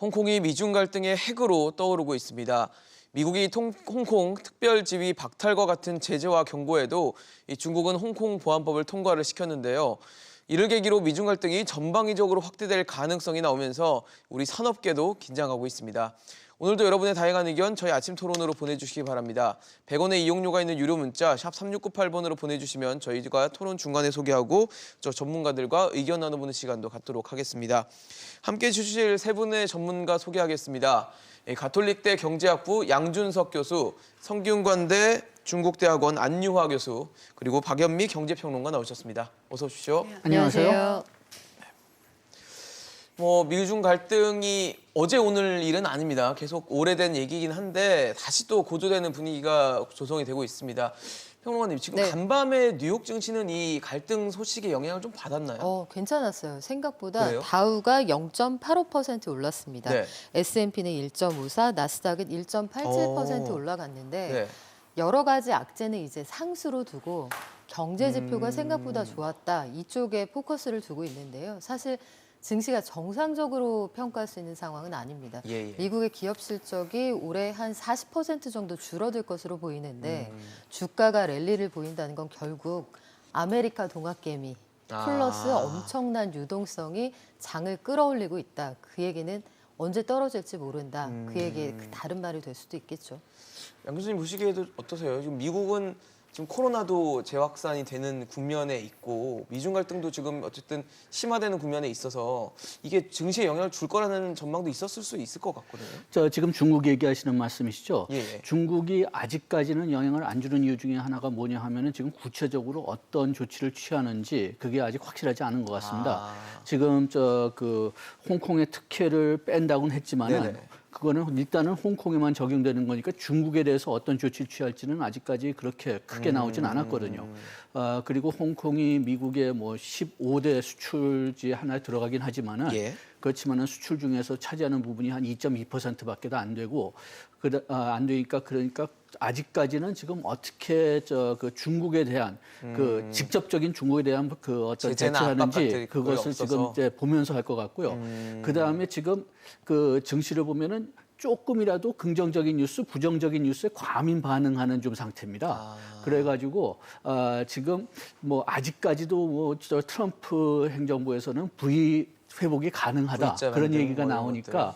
홍콩이 미중 갈등의 핵으로 떠오르고 있습니다. 미국이 홍콩 특별지위 박탈과 같은 제재와 경고에도 중국은 홍콩 보안법을 통과를 시켰는데요. 이를 계기로 미중 갈등이 전방위적으로 확대될 가능성이 나오면서 우리 산업계도 긴장하고 있습니다. 오늘도 여러분의 다양한 의견 저희 아침 토론으로 보내주시기 바랍니다. 100원의 이용료가 있는 유료 문자 샵 3698번으로 보내주시면 저희가 토론 중간에 소개하고 전문가들과 의견 나눠보는 시간도 갖도록 하겠습니다. 함께 해주실 세 분의 전문가 소개하겠습니다. 가톨릭대 경제학부 양준석 교수, 성균관대 중국대학원 안유화 교수, 그리고 박연미 경제평론가 나오셨습니다. 어서 오십시오. 안녕하세요. 미중 갈등이 어제 오늘 일은 아닙니다. 계속 오래된 얘기이긴 한데 다시 또 고조되는 분위기가 조성이 되고 있습니다. 평론가님, 지금 간밤에 뉴욕 증시는 이 갈등 소식에 영향을 좀 받았나요? 괜찮았어요. 생각보다 그래요? 다우가 0.85% 올랐습니다. 네. S&P는 1.54, 나스닥은 1.87% 올라갔는데 네. 여러 가지 악재는 이제 상수로 두고 경제 지표가 생각보다 좋았다. 이쪽에 포커스를 두고 있는데요. 사실 증시가 정상적으로 평가할 수 있는 상황은 아닙니다. 미국의 기업 실적이 올해 한 40% 정도 줄어들 것으로 보이는데 주가가 랠리를 보인다는 건 결국 아메리카 동학개미 플러스 엄청난 유동성이 장을 끌어올리고 있다. 그 얘기는 언제 떨어질지 모른다. 그 얘기의 다른 말이 될 수도 있겠죠. 양 교수님 보시기에도 어떠세요? 지금 미국은 지금 코로나도 재확산이 되는 국면에 있고 미중 갈등도 지금 어쨌든 심화되는 국면에 있어서 이게 증시에 영향을 줄 거라는 전망도 있었을 수 있을 것 같거든요. 지금 중국 얘기하시는 말씀이시죠? 예. 중국이 아직까지는 영향을 안 주는 이유 중에 하나가 뭐냐 하면은 지금 구체적으로 어떤 조치를 취하는지 그게 아직 확실하지 않은 것 같습니다. 지금 홍콩의 특혜를 뺀다고는 했지만은 그거는 일단은 홍콩에만 적용되는 거니까 중국에 대해서 어떤 조치를 취할지는 아직까지 그렇게 크게 나오진 않았거든요. 그리고 홍콩이 미국의 15대 수출지 하나에 들어가긴 하지만은 그렇지만은 수출 중에서 차지하는 부분이 한 2.2%밖에 안 되고 안 되니까 그러니까 아직까지는 지금 어떻게 그 중국에 대한 그 직접적인 중국에 대한 그 어떤 대처하는지 그것을 지금 이제 보면서 할 것 같고요. 그 다음에 지금 그 증시를 보면은 조금이라도 긍정적인 뉴스, 부정적인 뉴스에 과민 반응하는 좀 상태입니다. 그래가지고 지금 아직까지도 트럼프 행정부에서는 V 회복이 가능하다 그런 얘기가 나오니까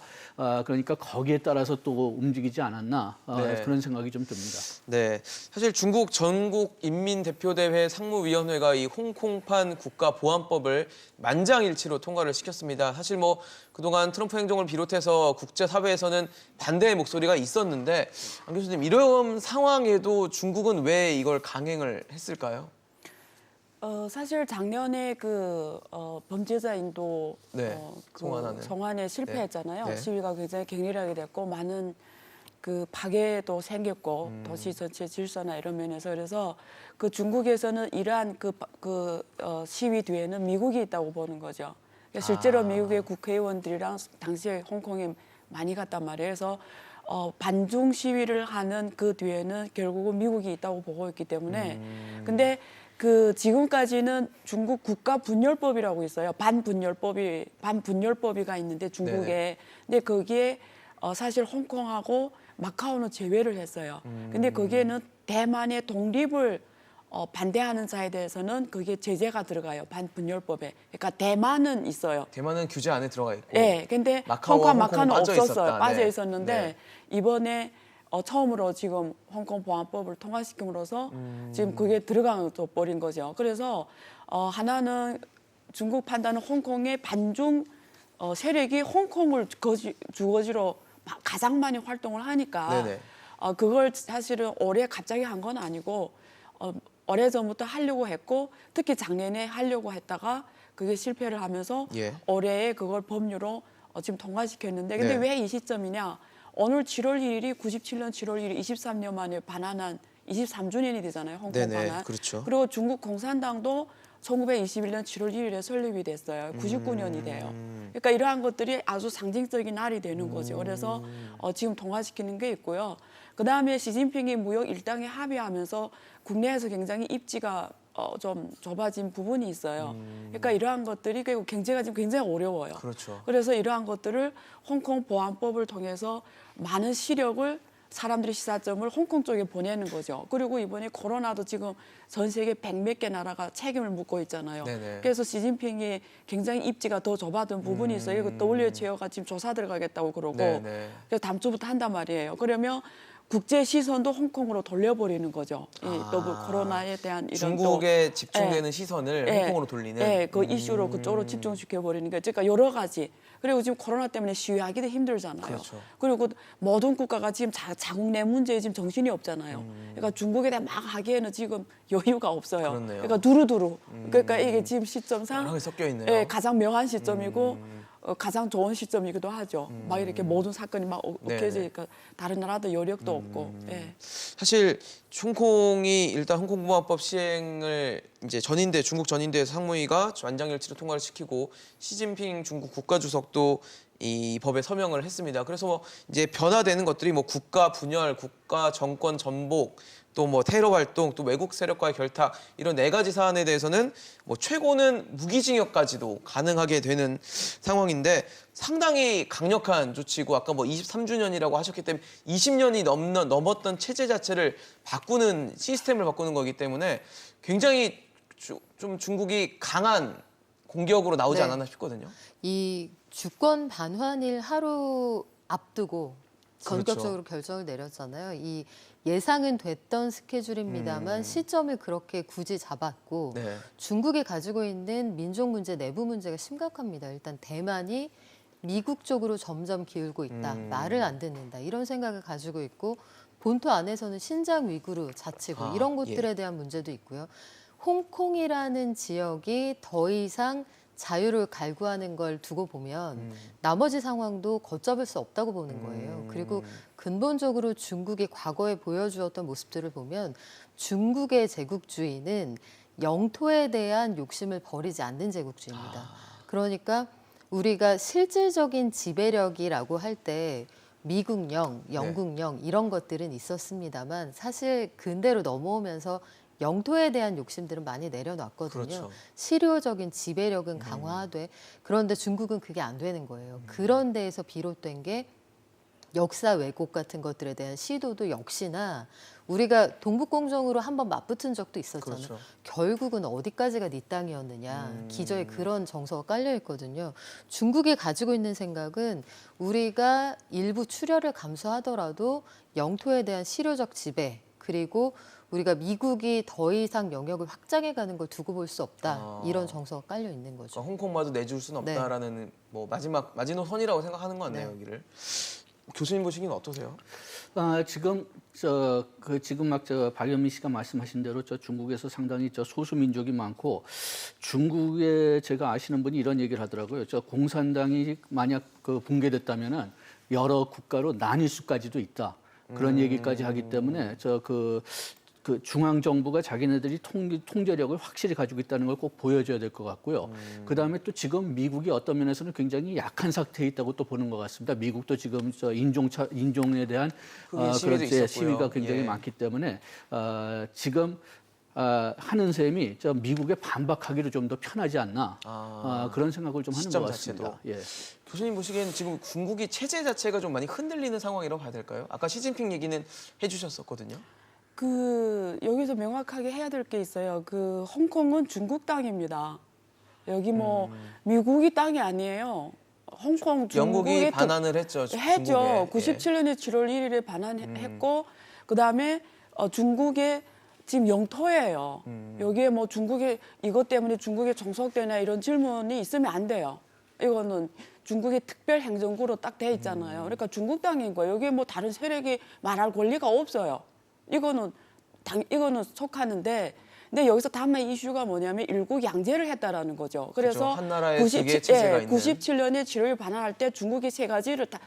그러니까 거기에 따라서 또 움직이지 않았나 그런 생각이 좀 듭니다. 네, 사실 중국 전국인민대표대회 상무위원회가 이 홍콩판 국가보안법을 만장일치로 통과를 시켰습니다. 사실 그동안 트럼프 행정을 비롯해서 국제사회에서는 반대의 목소리가 있었는데 안 교수님, 이런 상황에도 중국은 왜 이걸 강행을 했을까요? 사실 작년에 범죄자 인도 송환에 실패했잖아요. 시위가 굉장히 격렬하게 됐고 많은 파괴도 생겼고 도시 전체 질서나 이런 면에서 그래서 중국에서는 이러한 시위 뒤에는 미국이 있다고 보는 거죠. 그러니까 실제로 미국의 국회의원들이랑 당시에 홍콩에 많이 갔단 말이에요. 그래서 반중 시위를 하는 그 뒤에는 결국은 미국이 있다고 보고 있기 때문에 근데 지금까지는 중국 국가분열법이라고 있어요. 반분열법이가 있는데 중국에. 근데 거기에 사실 홍콩하고 마카오는 제외를 했어요. 근데 거기에는 대만의 독립을 반대하는 자에 대해서는 그게 제재가 들어가요. 반분열법에. 그러니까 대만은 있어요. 대만은 규제 안에 들어가 있고. 네. 근데 홍콩 마카오는 없었어요. 빠져 있었는데 이번에 처음으로 지금 홍콩 보안법을 통과시킴으로써 지금 그게 들어가 버린 거죠. 그래서 하나는 중국 판단은 홍콩의 반중 세력이 홍콩을 주거지로 가장 많이 활동을 하니까 그걸 사실은 올해 갑자기 한 건 아니고 오래전부터 하려고 했고 특히 작년에 하려고 했다가 그게 실패를 하면서 올해에 그걸 법률로 지금 통과시켰는데 근데 왜 이 시점이냐? 오늘 7월 1일이 97년 7월 1일 23년 만에 반환한 23주년이 되잖아요. 홍콩 반환. 그렇죠. 그리고 중국 공산당도 1921년 7월 1일에 설립이 됐어요. 99년이 돼요. 그러니까 이러한 것들이 아주 상징적인 날이 되는 거죠. 그래서 지금 통과시키는 게 있고요. 그다음에 시진핑이 무역 일당에 합의하면서 국내에서 굉장히 입지가 좀 좁아진 부분이 있어요. 그러니까 이러한 것들이 결국 경제가 지금 굉장히 어려워요. 그렇죠. 그래서 이러한 것들을 홍콩 보안법을 통해서 많은 시력을 사람들이 시사점을 홍콩 쪽에 보내는 거죠. 그리고 이번에 코로나도 지금 전 세계 100몇 개 나라가 책임을 묻고 있잖아요. 네네. 그래서 시진핑이 굉장히 입지가 더 좁아든 부분이 있어요. 이거 WHO가 지금 조사 들어가겠다고 그러고 네네. 그래서 다음 주부터 한단 말이에요. 그러면 국제 시선도 홍콩으로 돌려버리는 거죠. 또 그 코로나에 대한 이런 중국에 또, 집중되는 시선을 홍콩으로 돌리는. 예, 그 이슈로 그쪽으로 집중시켜 버리는 게 그러니까 여러 가지. 그리고 지금 코로나 때문에 시위하기도 힘들잖아요. 그렇죠. 그리고 모든 국가가 지금 자국 내 문제에 지금 정신이 없잖아요. 그러니까 중국에 대해 막 하기에는 지금 여유가 없어요. 그렇네요. 그러니까 두루두루. 그러니까 이게 지금 시점상 여러 개 섞여 있네요. 예, 가장 명한 시점이고 가장 좋은 시점이기도 하죠. 막 이렇게 모든 사건이 막 네네. 얽혀지니까 다른 나라도 여력도 없고. 예. 사실 홍콩이 일단 홍콩보안법 시행을 이제 중국 전인대 상무위가 완장일치로 통과를 시키고 시진핑 중국 국가주석도 이 법에 서명을 했습니다. 그래서 뭐 이제 변화되는 것들이 뭐 국가 분열, 국가 정권 전복, 또 뭐 테러 활동, 또 외국 세력과의 결탁 이런 4가지 사안에 대해서는 뭐 최고는 무기징역까지도 가능하게 되는 상황인데 상당히 강력한 조치고 아까 뭐 23주년이라고 하셨기 때문에 20년이 넘었던 체제 자체를 바꾸는 시스템을 바꾸는 거기 때문에 굉장히 좀 중국이 강한 공격으로 나오지 네. 않았나 싶거든요. 이 주권 반환일 하루 앞두고 전격적으로 그렇죠. 결정을 내렸잖아요. 이 예상은 됐던 스케줄입니다만 시점을 그렇게 굳이 잡았고 네. 중국이 가지고 있는 민족 문제, 내부 문제가 심각합니다. 일단 대만이 미국 쪽으로 점점 기울고 있다. 말을 안 듣는다. 이런 생각을 가지고 있고 본토 안에서는 신장 위구르 자치구 이런 곳들에 대한 문제도 있고요. 홍콩이라는 지역이 더 이상 자유를 갈구하는 걸 두고 보면 나머지 상황도 걷잡을 수 없다고 보는 거예요. 그리고 근본적으로 중국이 과거에 보여주었던 모습들을 보면 중국의 제국주의는 영토에 대한 욕심을 버리지 않는 제국주의입니다. 그러니까 우리가 실질적인 지배력이라고 할 때 미국령, 영국령 이런 것들은 있었습니다만 사실 근대로 넘어오면서 영토에 대한 욕심들은 많이 내려놨거든요. 그렇죠. 실효적인 지배력은 강화하되 그런데 중국은 그게 안 되는 거예요. 그런 데에서 비롯된 게 역사 왜곡 같은 것들에 대한 시도도 역시나 우리가 동북공정으로 한번 맞붙은 적도 있었잖아요. 그렇죠. 결국은 어디까지가 네 땅이었느냐. 기저에 그런 정서가 깔려 있거든요. 중국이 가지고 있는 생각은 우리가 일부 출혈을 감수하더라도 영토에 대한 실효적 지배 그리고 우리가 미국이 더 이상 영역을 확장해가는 걸 두고 볼 수 없다. 이런 정서가 깔려 있는 거죠. 그러니까 홍콩마저 내줄 수는 네. 없다라는 뭐 마지노선이라고 생각하는 것 같네요. 네. 여기를. 교수님 보시기는 어떠세요? 지금 박연미 씨가 말씀하신 대로 중국에서 상당히 소수 민족이 많고 중국에 제가 아시는 분이 이런 얘기를 하더라고요. 공산당이 만약 붕괴됐다면은 여러 국가로 나뉠 수까지도 있다. 그런 얘기까지 하기 때문에 그 중앙 정부가 자기네들이 통제력을 확실히 가지고 있다는 걸 꼭 보여줘야 될 것 같고요. 그다음에 또 지금 미국이 어떤 면에서는 굉장히 약한 상태에 있다고 또 보는 것 같습니다. 미국도 지금 인종에 대한 시위도 그런 있었고요. 시위가 굉장히 예. 많기 때문에 지금 하는 셈이 미국에 반박하기로 좀 더 편하지 않나 그런 생각을 좀 하는 시점 것 같습니다. 자체도. 예. 교수님 보시기에는 지금 중국이 체제 자체가 좀 많이 흔들리는 상황이라고 봐야 될까요? 아까 시진핑 얘기는 해주셨었거든요. 여기서 명확하게 해야 될 게 있어요. 홍콩은 중국 땅입니다. 여기 뭐 미국이 땅이 아니에요. 홍콩 영국이 중국의 반환을 했죠. 했죠. 중국에. 97년에 7월 1일에 반환했고 그다음에 중국의 지금 영토예요. 여기에 뭐 이것 때문에 중국에 종속되나 이런 질문이 있으면 안 돼요. 이거는 중국의 특별 행정구로 딱 돼 있잖아요. 그러니까 중국 땅인 거예요. 여기에 뭐 다른 세력이 말할 권리가 없어요. 이거는 속하는데 근데 여기서 다만 이슈가 뭐냐면 일국 양제를 했다라는 거죠. 그래서 그렇죠. 한 나라에 두 개의 체제가 있는. 97년에 7월 반환할 때 중국이 3가지를 다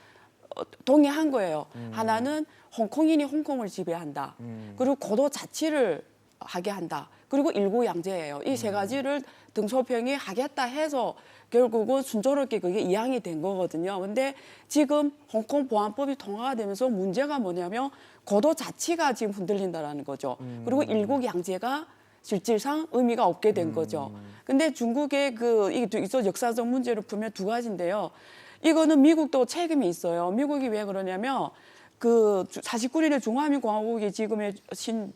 동의한 거예요. 하나는 홍콩인이 홍콩을 지배한다. 그리고 고도 자치를 하게 한다. 그리고 일국 양제예요. 이 3가지를 등소평이 하겠다 해서 결국은 순조롭게 그게 이양이 된 거거든요. 근데 지금 홍콩 보안법이 통과가 되면서 문제가 뭐냐면 고도 자치가 지금 흔들린다라는 거죠. 그리고 일국 양제가 실질상 의미가 없게 된 거죠. 근데 중국의 이게 있어 역사적 문제를 풀면 두 가지인데요. 이거는 미국도 책임이 있어요. 미국이 왜 그러냐면 49년에 중화민공화국이 지금의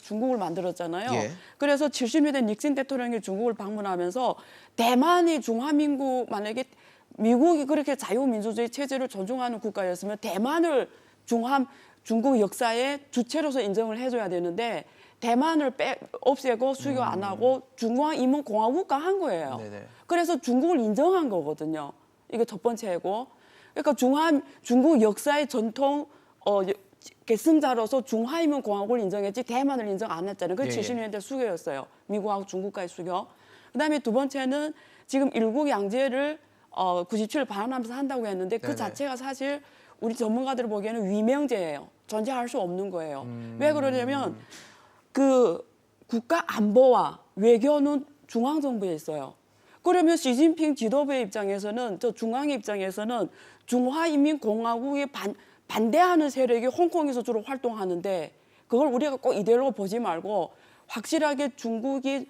중국을 만들었잖아요. 예. 그래서 70년대 된 닉슨 대통령이 중국을 방문하면서 대만이 중화민국 만약에 미국이 그렇게 자유민주주의 체제를 존중하는 국가였으면 대만을 중국 역사의 주체로서 인정을 해줘야 되는데 대만을 없애고 수교 안 하고 중화인민공화국가 한 거예요. 네네. 그래서 중국을 인정한 거거든요. 이게 첫 번째고. 그러니까 중국 역사의 전통 계승자로서 중화인민공화국을 인정했지 대만을 인정 안 했잖아요. 그게 예, 예. 70년대 수교였어요. 미국하고 중국과의 수교. 그다음에 두 번째는 지금 일국 양제를 97을 반환하면서 한다고 했는데 그 네네. 자체가 사실 우리 전문가들 보기에는 위명제예요. 존재할 수 없는 거예요. 왜 그러냐면 국가 안보와 외교는 중앙정부에 있어요. 그러면 시진핑 지도부의 입장에서는 중앙의 입장에서는 중화인민공화국에 반대하는 세력이 홍콩에서 주로 활동하는데 그걸 우리가 꼭 이대로 보지 말고 확실하게 중국이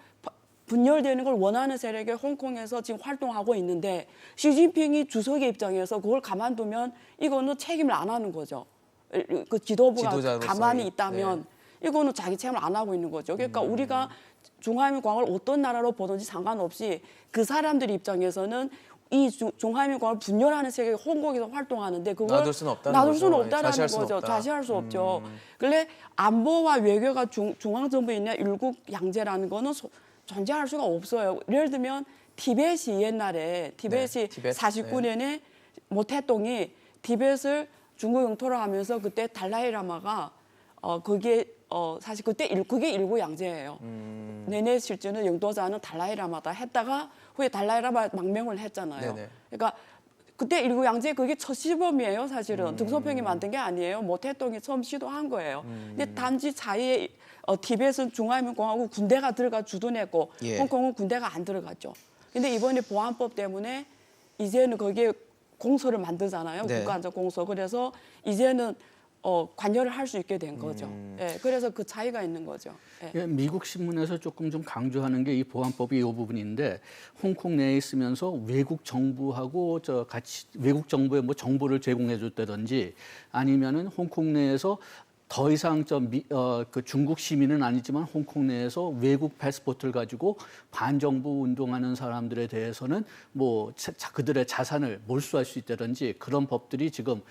분열되는 걸 원하는 세력이 홍콩에서 지금 활동하고 있는데 시진핑이 주석의 입장에서 그걸 가만두면 이거는 책임을 안 하는 거죠. 그 지도부가 지도자로서의. 가만히 있다면 네. 이거는 자기 책임을 안 하고 있는 거죠. 그러니까 우리가 중화민공화국을 어떤 나라로 보든지 상관없이 그 사람들 입장에서는 이 중화민공화국을 분열하는 세력이 홍콩에서 활동하는데 그걸 놔둘 수는 없다는 놔둘 거죠. 수는 없다라는 좌시할 수는 거죠. 없다. 좌시할 수 없죠. 그런데 안보와 외교가 중앙정부에 있냐 일국 양제라는 거는 존재할 수가 없어요. 예를 들면 티벳이 옛날에 티벳이 티벳? 49년에 모태똥이 티벳을 중국 영토로 하면서 그때 달라이라마가 거기에 사실 그게 일국 양제예요. 내내 실제는 영도자는 달라이라마다 했다가 후에 달라이라마 망명을 했잖아요. 네네. 그러니까 그때 일국 양제 그게 첫 시범이에요. 사실은 등소평이 만든 게 아니에요. 모태똥이 처음 시도한 거예요. 근데 단지 사이에 티벳은 중화인민공화국 군대가 들어가 주둔했고 예. 홍콩은 군대가 안 들어갔죠. 근데 이번에 보안법 때문에 이제는 거기에 공소를 만들잖아요. 네. 국가안전공소. 그래서 이제는 관여를 할 수 있게 된 거죠. 예, 그래서 그 차이가 있는 거죠. 예. 예, 미국 신문에서 조금 좀 강조하는 게 이 보안법이 이 부분인데 홍콩 내에 있으면서 외국 정부하고 같이 외국 정부에 뭐 정보를 제공해 줬다든지 아니면은 홍콩 내에서 더 이상 그 중국 시민은 아니지만 홍콩 내에서 외국 패스포트를 가지고 반정부 운동하는 사람들에 대해서는 뭐 그들의 자산을 몰수할 수 있다든지 그런 법들이 지금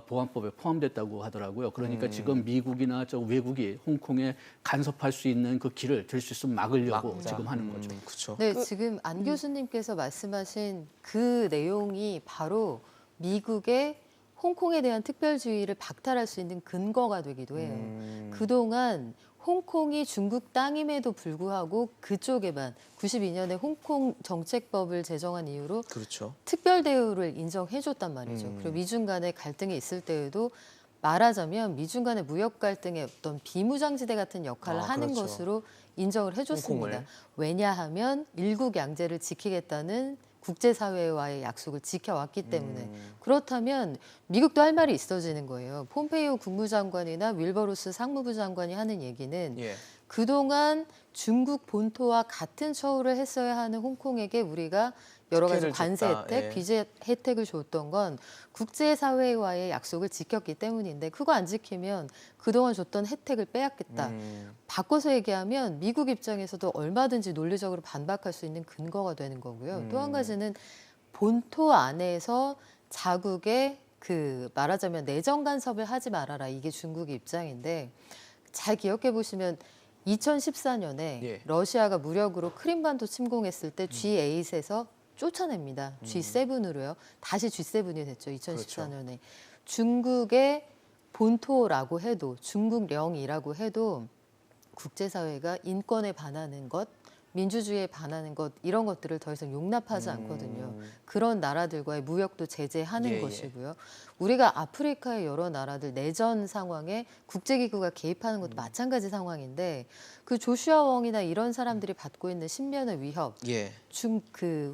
보안법에 포함됐다고 하더라고요. 그러니까 지금 미국이나 외국이 홍콩에 간섭할 수 있는 그 길을 들 수 있으면 막으려고 막자. 지금 하는 거죠. 그렇죠. 네, 지금 안 교수님께서 말씀하신 그 내용이 바로 미국의 홍콩에 대한 특별주의를 박탈할 수 있는 근거가 되기도 해요. 그동안 홍콩이 중국 땅임에도 불구하고 그쪽에만 92년에 홍콩 정책법을 제정한 이후로 그렇죠. 특별 대우를 인정해줬단 말이죠. 그리고 미중 간의 갈등이 있을 때에도 말하자면 미중 간의 무역 갈등의 어떤 비무장지대 같은 역할을 하는 그렇죠. 것으로 인정을 해줬습니다. 홍콩을. 왜냐하면 일국 양제를 지키겠다는 국제사회와의 약속을 지켜왔기 때문에 그렇다면 미국도 할 말이 있어지는 거예요. 폼페이오 국무장관이나 윌버로스 상무부 장관이 하는 얘기는 예. 그동안 중국 본토와 같은 처우를 했어야 하는 홍콩에게 우리가 여러 가지 특혜를 관세 줬다. 혜택, 예. 비제 혜택을 줬던 건 국제사회와의 약속을 지켰기 때문인데 그거 안 지키면 그동안 줬던 혜택을 빼앗겠다. 바꿔서 얘기하면 미국 입장에서도 얼마든지 논리적으로 반박할 수 있는 근거가 되는 거고요. 또 한 가지는 본토 안에서 자국의 말하자면 내정 간섭을 하지 말아라. 이게 중국의 입장인데 잘 기억해 보시면 2014년에 예. 러시아가 무력으로 크림반도 침공했을 때 G8에서 쫓아냅니다. G7으로요. 다시 G7이 됐죠. 2014년에. 중국의 본토라고 해도 중국령이라고 해도 국제사회가 인권에 반하는 것, 민주주의에 반하는 것 이런 것들을 더 이상 용납하지 않거든요. 그런 나라들과의 무역도 제재하는 예, 예. 것이고요. 우리가 아프리카의 여러 나라들 내전 상황에 국제기구가 개입하는 것도 마찬가지 상황인데 그 조슈아 웡이나 이런 사람들이 받고 있는 신변의 위협, 예.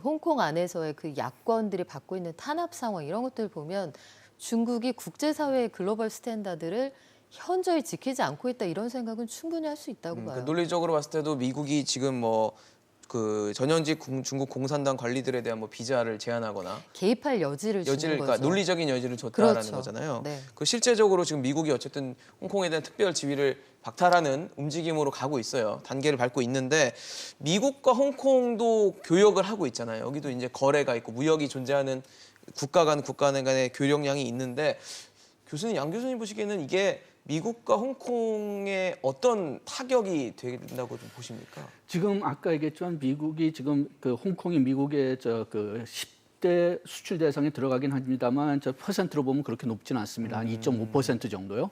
홍콩 안에서의 그 야권들이 받고 있는 탄압 상황 이런 것들을 보면 중국이 국제사회의 글로벌 스탠다드를 현저히 지키지 않고 있다 이런 생각은 충분히 할 수 있다고 봐요. 그러니까 논리적으로 봤을 때도 미국이 지금 뭐 그 전현직 중국 공산당 관리들에 대한 뭐 비자를 제한하거나 개입할 여지를 주는 여지를, 거죠. 그러니까 논리적인 여지를 줬다라는 그렇죠. 거잖아요. 네. 그 실제적으로 지금 미국이 어쨌든 홍콩에 대한 특별 지위를 박탈하는 움직임으로 가고 있어요. 단계를 밟고 있는데 미국과 홍콩도 교역을 하고 있잖아요. 여기도 이제 거래가 있고 무역이 존재하는 국가 간의 교역량이 있는데 교수님, 양 교수님 보시기에는 이게 미국과 홍콩에 어떤 타격이 된다고 좀 보십니까? 지금 아까 얘기했지만 미국이 지금 그 홍콩이 미국의 그 10대 수출 대상에 들어가긴 합니다만 저 퍼센트로 보면 그렇게 높지는 않습니다. 한 2.5% 정도요.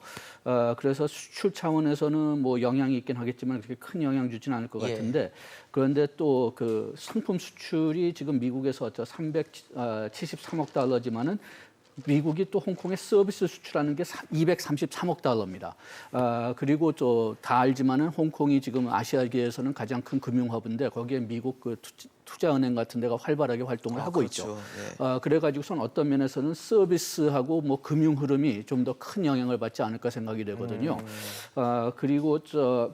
그래서 수출 차원에서는 뭐 영향이 있긴 하겠지만 그렇게 큰 영향 주지는 않을 것 예. 같은데 그런데 또 그 상품 수출이 지금 미국에서 373억 달러지만은 미국이 또 홍콩에 서비스 수출하는 게 233억 달러입니다. 그리고 또 다 알지만은 홍콩이 지금 아시아계에서는 가장 큰 금융 허브인데 거기에 미국 그 투자은행 같은 데가 활발하게 활동을 하고 그렇죠. 있죠. 네. 그래가지고선 어떤 면에서는 서비스하고 뭐 금융 흐름이 좀 더 큰 영향을 받지 않을까 생각이 되거든요. 그리고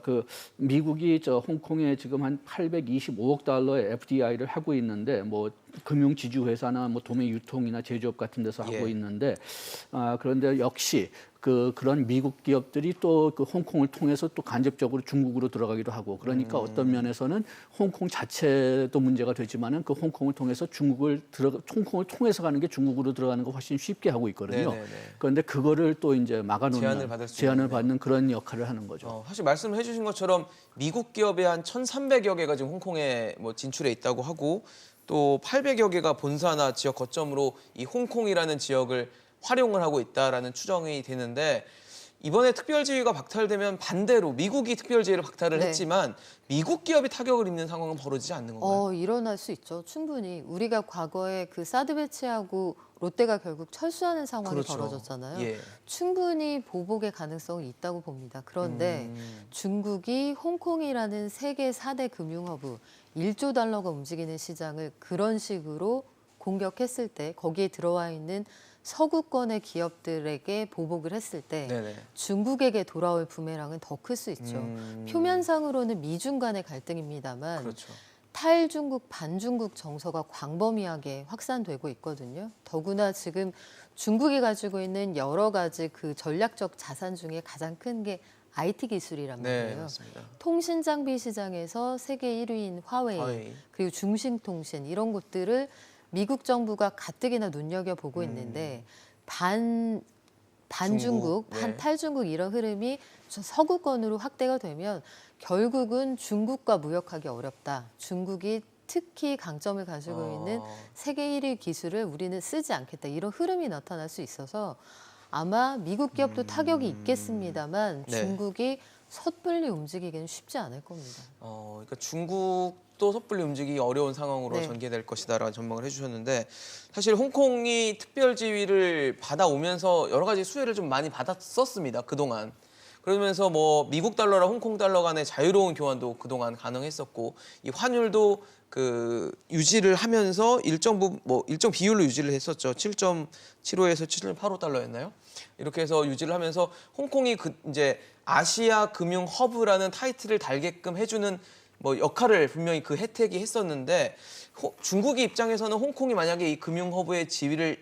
그 미국이 홍콩에 지금 한 825억 달러의 FDI를 하고 있는데 뭐 금융 지주 회사나 뭐 도매 유통이나 제조업 같은 데서 하고 예. 있는데 그런데 역시 그런 미국 기업들이 또 그 홍콩을 통해서 또 간접적으로 중국으로 들어가기도 하고 그러니까 어떤 면에서는 홍콩 자체도 문제가 되지만은 그 홍콩을 통해서 홍콩을 통해서 가는 게 중국으로 들어가는 거 훨씬 쉽게 하고 있거든요. 네네네. 그런데 그거를 또 이제 막아놓는 제한을 받는 그런 역할을 하는 거죠. 사실 말씀해 주신 것처럼 미국 기업의 한 1,300여 개가 지금 홍콩에 뭐 진출해 있다고 하고 또 800여 개가 본사나 지역 거점으로 이 홍콩이라는 지역을 활용을 하고 있다라는 추정이 되는데 이번에 특별지위가 박탈되면 반대로 미국이 특별지위를 박탈을 네. 했지만 미국 기업이 타격을 입는 상황은 벌어지지 않는 건가요? 일어날 수 있죠. 충분히. 우리가 과거에 그 사드 배치하고 롯데가 결국 철수하는 상황이 그렇죠. 벌어졌잖아요. 예. 충분히 보복의 가능성이 있다고 봅니다. 그런데 중국이 홍콩이라는 세계 4대 금융허브 1조 달러가 움직이는 시장을 그런 식으로 공격했을 때 거기에 들어와 있는 서구권의 기업들에게 보복을 했을 때 네네. 중국에게 돌아올 부메랑은 더 클 수 있죠. 표면상으로는 미중 간의 갈등입니다만 그렇죠. 탈중국, 반중국 정서가 광범위하게 확산되고 있거든요. 더구나 지금 중국이 가지고 있는 여러 가지 그 전략적 자산 중에 가장 큰 게 IT 기술이란 네, 말이에요. 맞습니다. 통신 장비 시장에서 세계 1위인 화웨이, 그리고 중兴통신 이런 곳들을 미국 정부가 가뜩이나 눈여겨보고 있는데 반중국, 네. 반탈중국 이런 흐름이 서구권으로 확대가 되면 결국은 중국과 무역하기 어렵다. 중국이 특히 강점을 가지고 있는 세계 1위 기술을 우리는 쓰지 않겠다. 이런 흐름이 나타날 수 있어서 아마 미국 기업도 타격이 있겠습니다만 네. 중국이 섣불리 움직이기는 쉽지 않을 겁니다. 그러니까 중국도 섣불리 움직이기 어려운 상황으로 네. 전개될 것이다라는 전망을 해주셨는데 사실 홍콩이 특별지위를 받아오면서 여러 가지 수혜를 좀 많이 받았었습니다. 그동안. 그러면서 뭐 미국 달러랑 홍콩 달러 간의 자유로운 교환도 그동안 가능했었고 이 환율도 그 유지를 하면서 일정 비율로 유지를 했었죠. 7.75에서 7.85 달러였나요? 이렇게 해서 유지를 하면서 홍콩이 이제 아시아 금융 허브라는 타이틀을 달게끔 해주는 뭐 역할을 분명히 그 혜택이 했었는데 중국의 입장에서는 홍콩이 만약에 이 금융 허브의 지위를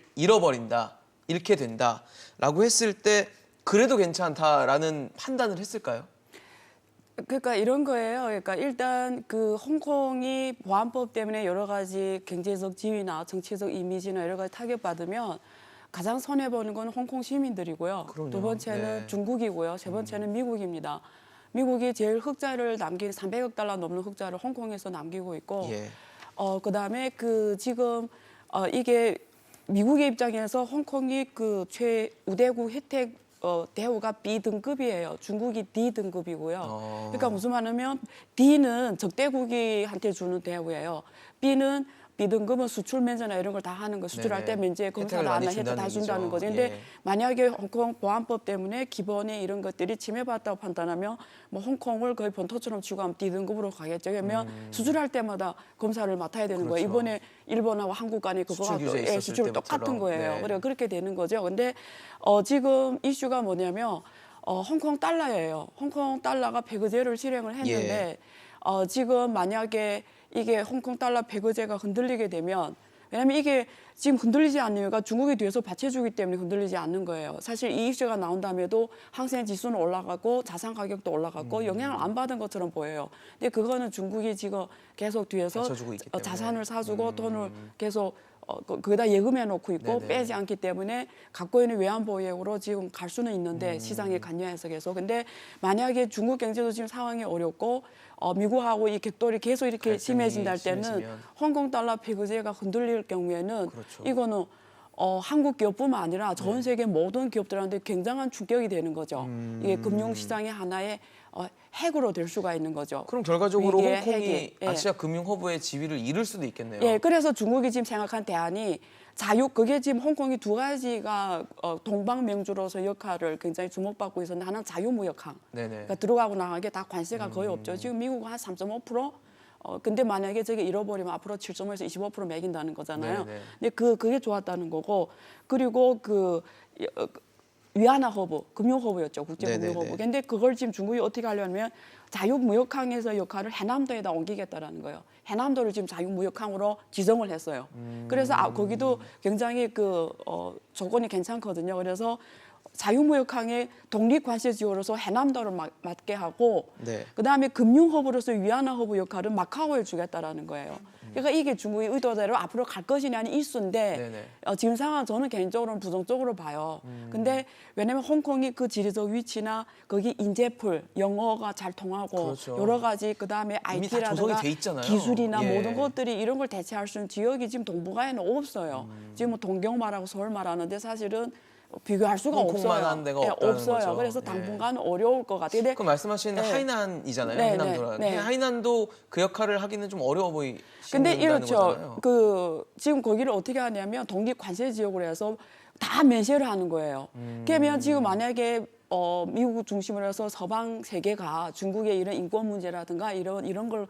잃게 된다라고 했을 때 그래도 괜찮다라는 판단을 했을까요? 그러니까 이런 거예요. 그러니까 일단 그 홍콩이 보안법 때문에 여러 가지 경제적 지위나 정치적 이미지나 여러 가지 타격받으면 가장 손해 보는 건 홍콩 시민들이고요. 그럼요. 두 번째는 네. 중국이고요. 세 번째는 미국입니다. 미국이 제일 흑자를 남긴 300억 달러 넘는 흑자를 홍콩에서 남기고 있고, 예. 그다음에 그 지금 이게 미국의 입장에서 홍콩이 그 최우대국 혜택 대우가 B등급이에요. 중국이 D등급이고요. 그러니까 무슨 말하면 D는 적대국한테 주는 대우예요. B는 B등급은 수출 면제나 이런 걸 다 하는 거. 수출할 때 네네. 면제, 검사도 혜택을 안 많이 해, 혜택 다 준다는 준다는 거죠. 얘기죠. 근데 예. 만약에 홍콩 보안법 때문에 기본의 이런 것들이 침해받았다고 판단하면 뭐 홍콩을 거의 본토처럼 취급하면 D등급으로 가겠죠. 그러면 수출할 때마다 검사를 맡아야 되는 거예요. 그렇죠. 이번에 일본하고 한국 간에 그거 수출 규제 있었을 수출 때처럼. 똑같은 거예요. 네. 그래 그렇게 되는 거죠. 근데 지금 이슈가 뭐냐면 홍콩 달러예요. 홍콩 달러가 배급제를 실행을 했는데 지금 만약에 이게 홍콩 달러 배급제가 흔들리게 되면 왜냐하면 이게 지금 흔들리지 않는 이유가 중국이 뒤에서 받쳐주기 때문에 흔들리지 않는 거예요. 사실 이익세가 나온 다음에도 항생 지수는 올라가고 자산 가격도 올라가고 영향을 안 받은 것처럼 보여요. 근데 그거는 중국이 지금 계속 뒤에서 받쳐주고 있기 때문에. 자산을 사주고 돈을 계속 거기다 예금해 놓고 있고 네네. 빼지 않기 때문에 갖고 있는 외환보유액으로 지금 갈 수는 있는데 시장에 관여해서 계속. 근데 만약에 중국 경제도 지금 상황이 어렵고 미국하고 이 격돌이 계속 이렇게 갈등이 심해진다 할 때는 심해지면. 홍콩 달러 배급제가 흔들릴 경우에는 그렇죠. 이거는 한국 기업뿐만 아니라 전 세계 모든 기업들한테 굉장한 충격이 되는 거죠. 이게 금융시장의 하나의 핵으로 될 수가 있는 거죠. 그럼 결과적으로 위기의 홍콩이 핵이, 예. 아시아 금융 허브의 지위를 잃을 수도 있겠네요. 예, 그래서 중국이 지금 생각한 대안이 그게 지금 홍콩이 두 가지가 동방명주로서 역할을 굉장히 주목받고 있었는데 하나는 자유무역항. 네네. 그러니까 들어가고 나가게 다 관세가 거의 없죠. 지금 미국은 한 3.5%. 근데 만약에 저게 잃어버리면 앞으로 7.5에서 25% 매긴다는 거잖아요. 네네. 근데 그게 좋았다는 거고 그리고 위안화 허브, 금융 허브였죠. 국제 금융 네네네. 허브. 근데 그걸 지금 중국이 어떻게 하려면 자유무역항에서 역할을 해남도에다 옮기겠다라는 거예요. 해남도를 지금 자유무역항으로 지정을 했어요. 그래서 거기도 굉장히 조건이 괜찮거든요. 그래서 자유무역항의 독립관세지역으로서 해남도를 맡게 하고 네. 그다음에 금융허브로서 위안화 허브 역할은 마카오에 주겠다라는 거예요. 그러니까 이게 중국의 의도대로 앞으로 갈 것이냐는 일수인데 네네. 지금 상황은 저는 개인적으로는 부정적으로 봐요. 근데 왜냐하면 홍콩이 그 지리적 위치나 거기 인재풀, 영어가 잘 통하고 그렇죠. 여러 가지 그다음에 이미 다 조성이 IT라든가 돼 있잖아요. 기술이나 예. 모든 것들이 이런 걸 대체할 수 있는 지역이 지금 동북아에는 없어요. 지금 뭐 동경 말하고 서울 말하는데 사실은 비교할 수가 홍콩만 없어요. 한 데가 예, 없다는 없어요. 거죠. 그래서 예. 당분간 어려울 것 같아요. 근데 그 말씀하신 네. 하이난이잖아요. 네, 해남도라. 네, 네. 하이난도 그 역할을 하기는 좀 어려워 보이신다는 근데 이렇죠. 거잖아요. 지금 거기를 어떻게 하냐면 독립 관세 지역으로 해서 다 면세를 하는 거예요. 그러면 지금 만약에 미국 중심으로 해서 서방 세계가 중국의 이런 인권 문제라든가 이런 걸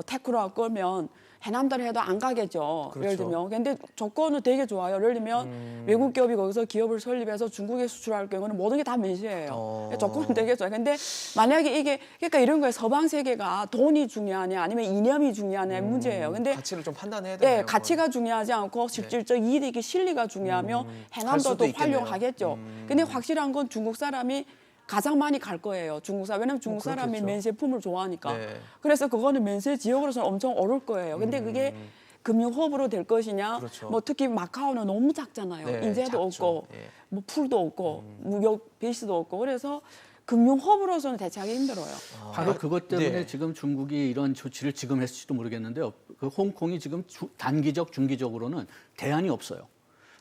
태클로 끌면 해남도를 해도 안 가겠죠. 그렇죠. 예를 들면. 근데 조건은 되게 좋아요. 예를 들면 외국 기업이 거기서 기업을 설립해서 중국에 수출할 경우는 모든 게 다 면세예요. 조건은 되게 좋아요. 근데 만약에 그러니까 이런 거예요. 서방 세계가 돈이 중요하냐 아니면 이념이 중요하냐의 문제예요. 근데 가치를 좀 판단해야 되네요. 네, 가치가 중요하지 않고 실질적 이익이 실리가 중요하며 해남도도 있겠네요. 활용하겠죠. 근데 확실한 건 중국 사람이 가장 많이 갈 거예요. 중국 사람. 왜냐면 중국 사람이 그렇겠죠. 면세품을 좋아하니까. 네. 그래서 그거는 면세 지역으로서는 엄청 어려울 거예요. 근데 그게 금융 허브로 될 것이냐. 그렇죠. 뭐 특히 마카오는 너무 작잖아요. 네, 인재도 작죠. 없고 예. 뭐 풀도 없고 무역 베이스도 없고 그래서 금융 허브로서는 대체하기 힘들어요. 바로 그것 때문에 네. 지금 중국이 이런 조치를 지금 했을지도 모르겠는데요. 그 홍콩이 지금 단기적, 중기적으로는 대안이 없어요.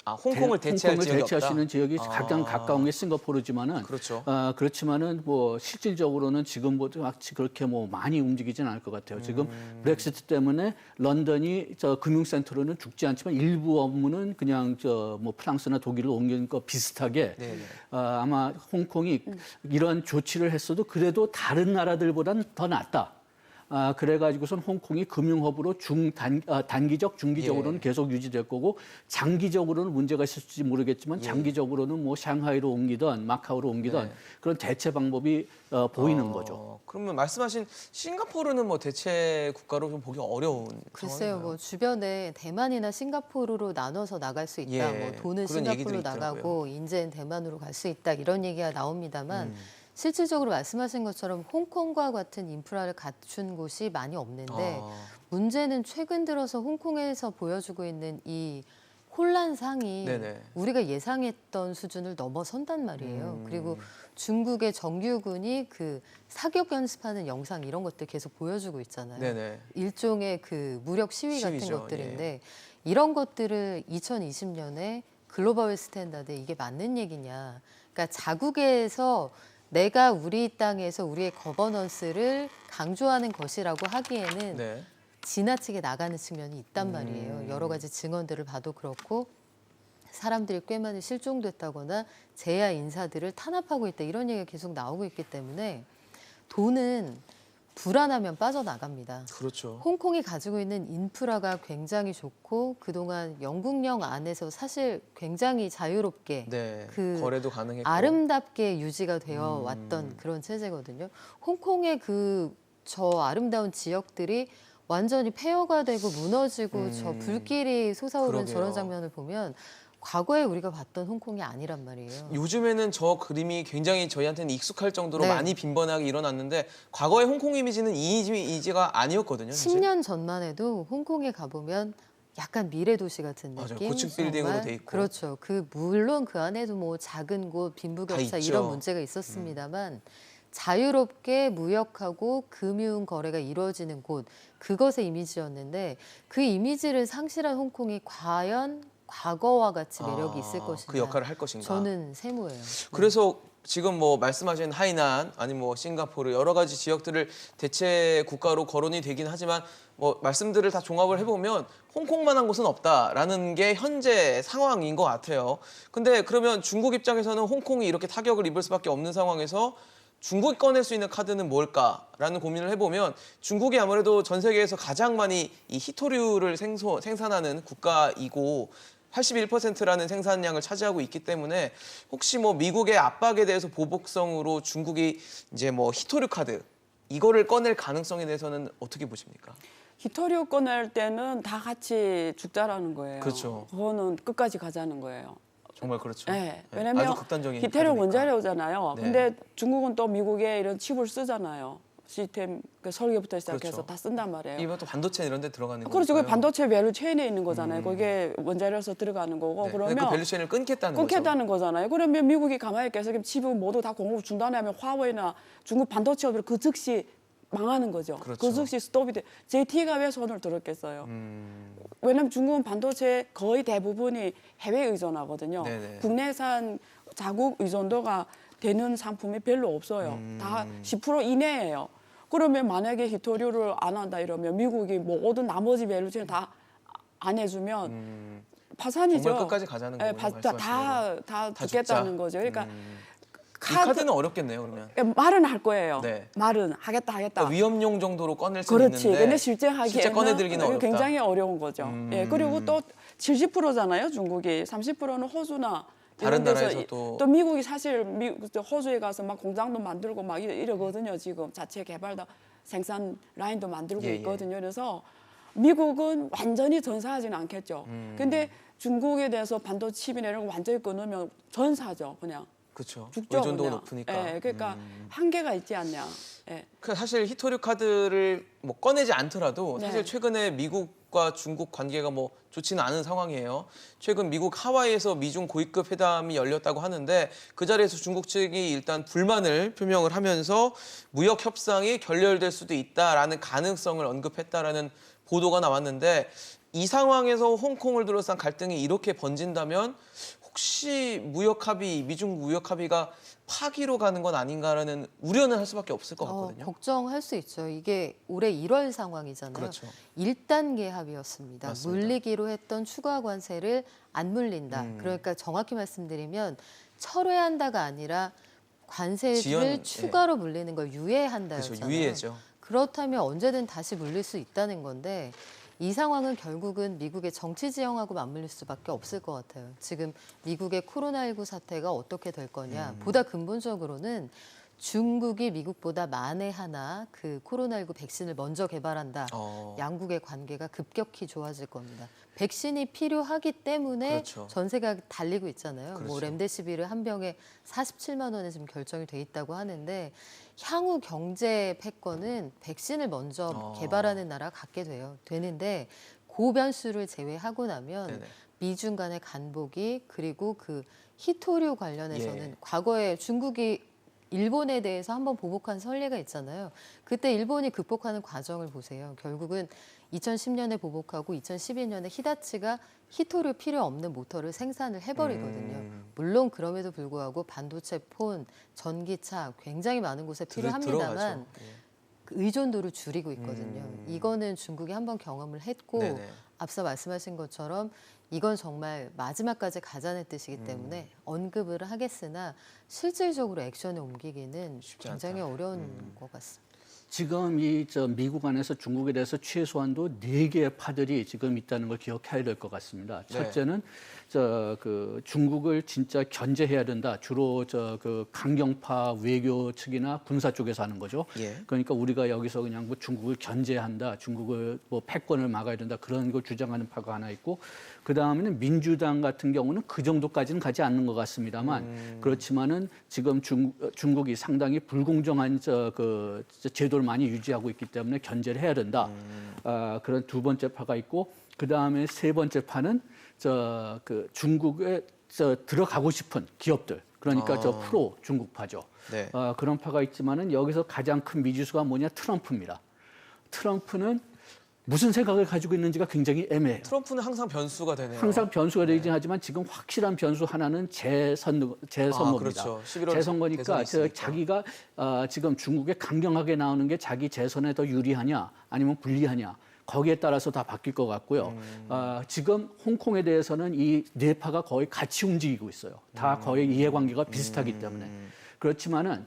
홍콩을 대체할 지역이 대체할 수 없다? 있는 지역이 가장 가까운 게 싱가포르지만은 그렇죠. 그렇지만은 뭐 실질적으로는 지금보다 마치 그렇게 뭐 많이 움직이지는 않을 것 같아요. 지금 브렉시트 때문에 런던이 금융센터로는 죽지 않지만 일부 업무는 그냥 뭐 프랑스나 독일로 옮긴 거 비슷하게 네네. 아마 홍콩이 이런 조치를 했어도 그래도 다른 나라들보다는 더 낫다. 그래가지고선 홍콩이 금융허브로 단기적, 중기적으로는 예. 계속 유지될 거고 장기적으로는 문제가 있을지 모르겠지만 장기적으로는 뭐 샹하이로 옮기든 마카오로 옮기든 네. 그런 대체 방법이 보이는 거죠. 그러면 말씀하신 싱가포르는 뭐 대체 국가로 좀 보기 어려운 글쎄요, 상황인가요? 뭐 주변에 대만이나 싱가포르로 나눠서 나갈 수 있다. 예, 뭐 돈은 그런 얘기들이 싱가포르로 나가고 인재는 대만으로 갈 수 있다. 이런 얘기가 나옵니다만 실질적으로 말씀하신 것처럼 홍콩과 같은 인프라를 갖춘 곳이 많이 없는데 문제는 최근 들어서 홍콩에서 보여주고 있는 이 혼란상이 네네. 우리가 예상했던 수준을 넘어선단 말이에요. 그리고 중국의 정규군이 그 사격 연습하는 영상 이런 것들 계속 보여주고 있잖아요. 네네. 일종의 그 무력 시위 같은 시위죠. 것들인데 이런 것들을 2020년에 글로벌 스탠다드 이게 맞는 얘기냐. 그러니까 자국에서 내가 우리 땅에서 우리의 거버넌스를 강조하는 것이라고 하기에는 네. 지나치게 나가는 측면이 있단 말이에요. 여러 가지 증언들을 봐도 그렇고 사람들이 꽤 많이 실종됐다거나 제야 인사들을 탄압하고 있다 이런 얘기가 계속 나오고 있기 때문에 돈은 불안하면 빠져나갑니다. 그렇죠. 홍콩이 가지고 있는 인프라가 굉장히 좋고 그동안 영국령 안에서 사실 굉장히 자유롭게 네. 그 거래도 가능했고. 아름답게 유지가 되어 왔던 그런 체제거든요. 홍콩의 저 아름다운 지역들이 완전히 폐허가 되고 무너지고 저 불길이 솟아오르는 그러게요. 저런 장면을 보면 과거에 우리가 봤던 홍콩이 아니란 말이에요. 요즘에는 저 그림이 굉장히 저희한테는 익숙할 정도로 네. 많이 빈번하게 일어났는데 과거의 홍콩 이미지는 이 이미지가 아니었거든요. 사실. 10년 전만 해도 홍콩에 가보면 약간 미래 도시 같은 맞아요. 느낌. 고층 빌딩으로 정말 돼 있고. 그렇죠. 물론 그 안에도 뭐 작은 곳, 빈부격차 다 있죠. 이런 문제가 있었습니다만 자유롭게 무역하고 금융 거래가 이루어지는 곳 그것의 이미지였는데 그 이미지를 상실한 홍콩이 과연 과거와 같이 매력이 있을 것인가? 그 역할을 할 것인가? 저는 세무예요. 그래서 지금 뭐 말씀하신 하이난 아니면 뭐 싱가포르 여러 가지 지역들을 대체 국가로 거론이 되긴 하지만 뭐 말씀들을 다 종합을 해보면 홍콩만한 곳은 없다라는 게 현재 상황인 것 같아요. 근데 그러면 중국 입장에서는 홍콩이 이렇게 타격을 입을 수밖에 없는 상황에서 중국이 꺼낼 수 있는 카드는 뭘까라는 고민을 해보면 중국이 아무래도 전 세계에서 가장 많이 이 히토류를 생산하는 국가이고 81%라는 생산량을 차지하고 있기 때문에 혹시 뭐 미국의 압박에 대해서 보복성으로 중국이 이제 뭐 히토류 카드 이거를 꺼낼 가능성에 대해서는 어떻게 보십니까? 히토류 꺼낼 때는 다 같이 죽자라는 거예요. 그렇죠. 그거는 끝까지 가자는 거예요. 정말 그렇죠. 네, 네, 왜냐면 아주 극단적인 히토류 카드니까. 원자료잖아요. 네. 근데 중국은 또 미국의 이런 칩을 쓰잖아요. 시스템 그 설계부터 시작해서 그렇죠. 다 쓴단 말이에요. 이번 또 반도체 이런 데 들어가는 거니까요. 그렇죠. 그 반도체 밸류 체인에 있는 거잖아요. 그게 원자료에서 들어가는 거고 네. 근데 그러면 그 밸류체인을 끊겠다는 거죠. 끊겠다는 거잖아요. 그러면 미국이 가만히 있겠어? 그럼 칩을 모두 다 공급 중단하면 화웨이나 중국 반도체 업체를 그 즉시 망하는 거죠. 그렇죠. 그 즉시 스톱이 돼. JT가 왜 손을 들었겠어요? 왜냐하면 중국은 반도체 거의 대부분이 해외 의존하거든요. 네네. 국내산 자국 의존도가 되는 상품이 별로 없어요. 다 10% 이내예요. 그러면 만약에 히토류를 안 한다 이러면 미국이 모든 나머지 밸류체는 다 안 해주면 파산이죠. 정말 끝까지 가자는 네, 거군요. 다 죽겠다는 죽자. 거죠. 그러니까 이 카드는 어렵겠네요, 그러면. 말은 할 거예요. 네. 말은 하겠다. 그러니까 위험용 정도로 꺼낼 수 그렇지. 있는데 근데 실제 하기에는 실제 꺼내들기는 어렵다. 굉장히 어려운 거죠. 예, 그리고 또 70%잖아요, 중국이. 30%는 호주나 다른 이런 데서 나라에서 또 미국이 사실 호주에 가서 막 공장도 만들고 막 이러거든요. 지금 자체 개발도 생산 라인도 만들고 예, 예. 있거든요. 그래서 미국은 완전히 전사하지는 않겠죠. 근데 중국에 대해서 반도체 칩이나 이런 거 완전히 끊으면 전사죠, 그냥. 그렇죠. 죽죠, 의존도가 그냥. 높으니까. 예, 그러니까 한계가 있지 않냐. 예. 그 사실 히토류 카드를 뭐 꺼내지 않더라도 사실 네. 최근에 미국과 중국 관계가 뭐 좋지는 않은 상황이에요. 최근 미국 하와이에서 미중 고위급 회담이 열렸다고 하는데 그 자리에서 중국 측이 일단 불만을 표명을 하면서 무역 협상이 결렬될 수도 있다라는 가능성을 언급했다라는 보도가 나왔는데 이 상황에서 홍콩을 둘러싼 갈등이 이렇게 번진다면 혹시 무역 합의, 미중 무역 합의가 파기로 가는 건 아닌가라는 우려는 할 수밖에 없을 것 같거든요. 걱정할 수 있죠. 이게 올해 1월 상황이잖아요. 그렇죠. 1단계 합의였습니다. 맞습니다. 물리기로 했던 추가 관세를 안 물린다. 그러니까 정확히 말씀드리면 철회한다가 아니라 관세를 지연, 추가로 물리는 걸 유예한다였잖아요. 그렇죠. 유예죠. 그렇다면 언제든 다시 물릴 수 있다는 건데 이 상황은 결국은 미국의 정치 지형하고 맞물릴 수밖에 없을 것 같아요. 지금 미국의 코로나19 사태가 어떻게 될 거냐. 보다 근본적으로는 중국이 미국보다 만에 하나 그 코로나19 백신을 먼저 개발한다. 양국의 관계가 급격히 좋아질 겁니다. 백신이 필요하기 때문에 그렇죠. 전세가 달리고 있잖아요. 뭐 그렇죠. 렘데시비를 한 병에 47만 원에 지금 결정이 돼 있다고 하는데 향후 경제 패권은 백신을 먼저 개발하는 나라가 갖게 되는데 고변수를 제외하고 나면 네네. 미중 간의 간보기 그리고 그 히토류 관련해서는 예. 과거에 중국이 일본에 대해서 한번 보복한 선례가 있잖아요. 그때 일본이 극복하는 과정을 보세요. 결국은 2010년에 보복하고 2012년에 히다치가 히토류 필요 없는 모터를 생산을 해버리거든요. 물론 그럼에도 불구하고 반도체, 폰, 전기차 굉장히 많은 곳에 필요합니다만 들어가죠. 예. 그 의존도를 줄이고 있거든요. 이거는 중국이 한번 경험을 했고 네네. 앞서 말씀하신 것처럼 이건 정말 마지막까지 가자는 뜻이기 때문에 언급을 하겠으나 실질적으로 액션에 옮기기는 쉽지 굉장히 않다. 어려운 것 같습니다. 지금 미국 안에서 중국에 대해서 최소한도 4개의 파들이 지금 있다는 걸 기억해야 될 것 같습니다. 네. 첫째는 중국을 진짜 견제해야 된다. 주로 강경파 외교 측이나 군사 쪽에서 하는 거죠. 예. 그러니까 우리가 여기서 그냥 뭐 중국을 견제한다, 중국을 뭐 패권을 막아야 된다 그런 걸 주장하는 파가 하나 있고, 그 다음에는 민주당 같은 경우는 그 정도까지는 가지 않는 것 같습니다만 그렇지만은 지금 중국이 상당히 불공정한 제도를 많이 유지하고 있기 때문에 견제를 해야 된다. 그런 두 번째 파가 있고, 그 다음에 세 번째 파는 중국에 들어가고 싶은 기업들. 그러니까 프로 중국파죠. 네. 그런 파가 있지만은 여기서 가장 큰 미지수가 뭐냐? 트럼프입니다. 트럼프는 무슨 생각을 가지고 있는지가 굉장히 애매해요. 트럼프는 항상 변수가 되네요. 항상 변수가 되긴 하지만 지금 확실한 변수 하나는 재선거입니다. 그렇죠. 11월 재선거니까 대선이 있으니까. 자기가 지금 중국에 강경하게 나오는 게 자기 재선에 더 유리하냐 아니면 불리하냐 거기에 따라서 다 바뀔 것 같고요. 지금 홍콩에 대해서는 이 네 파가 거의 같이 움직이고 있어요. 다 거의 이해관계가 비슷하기 때문에. 그렇지만은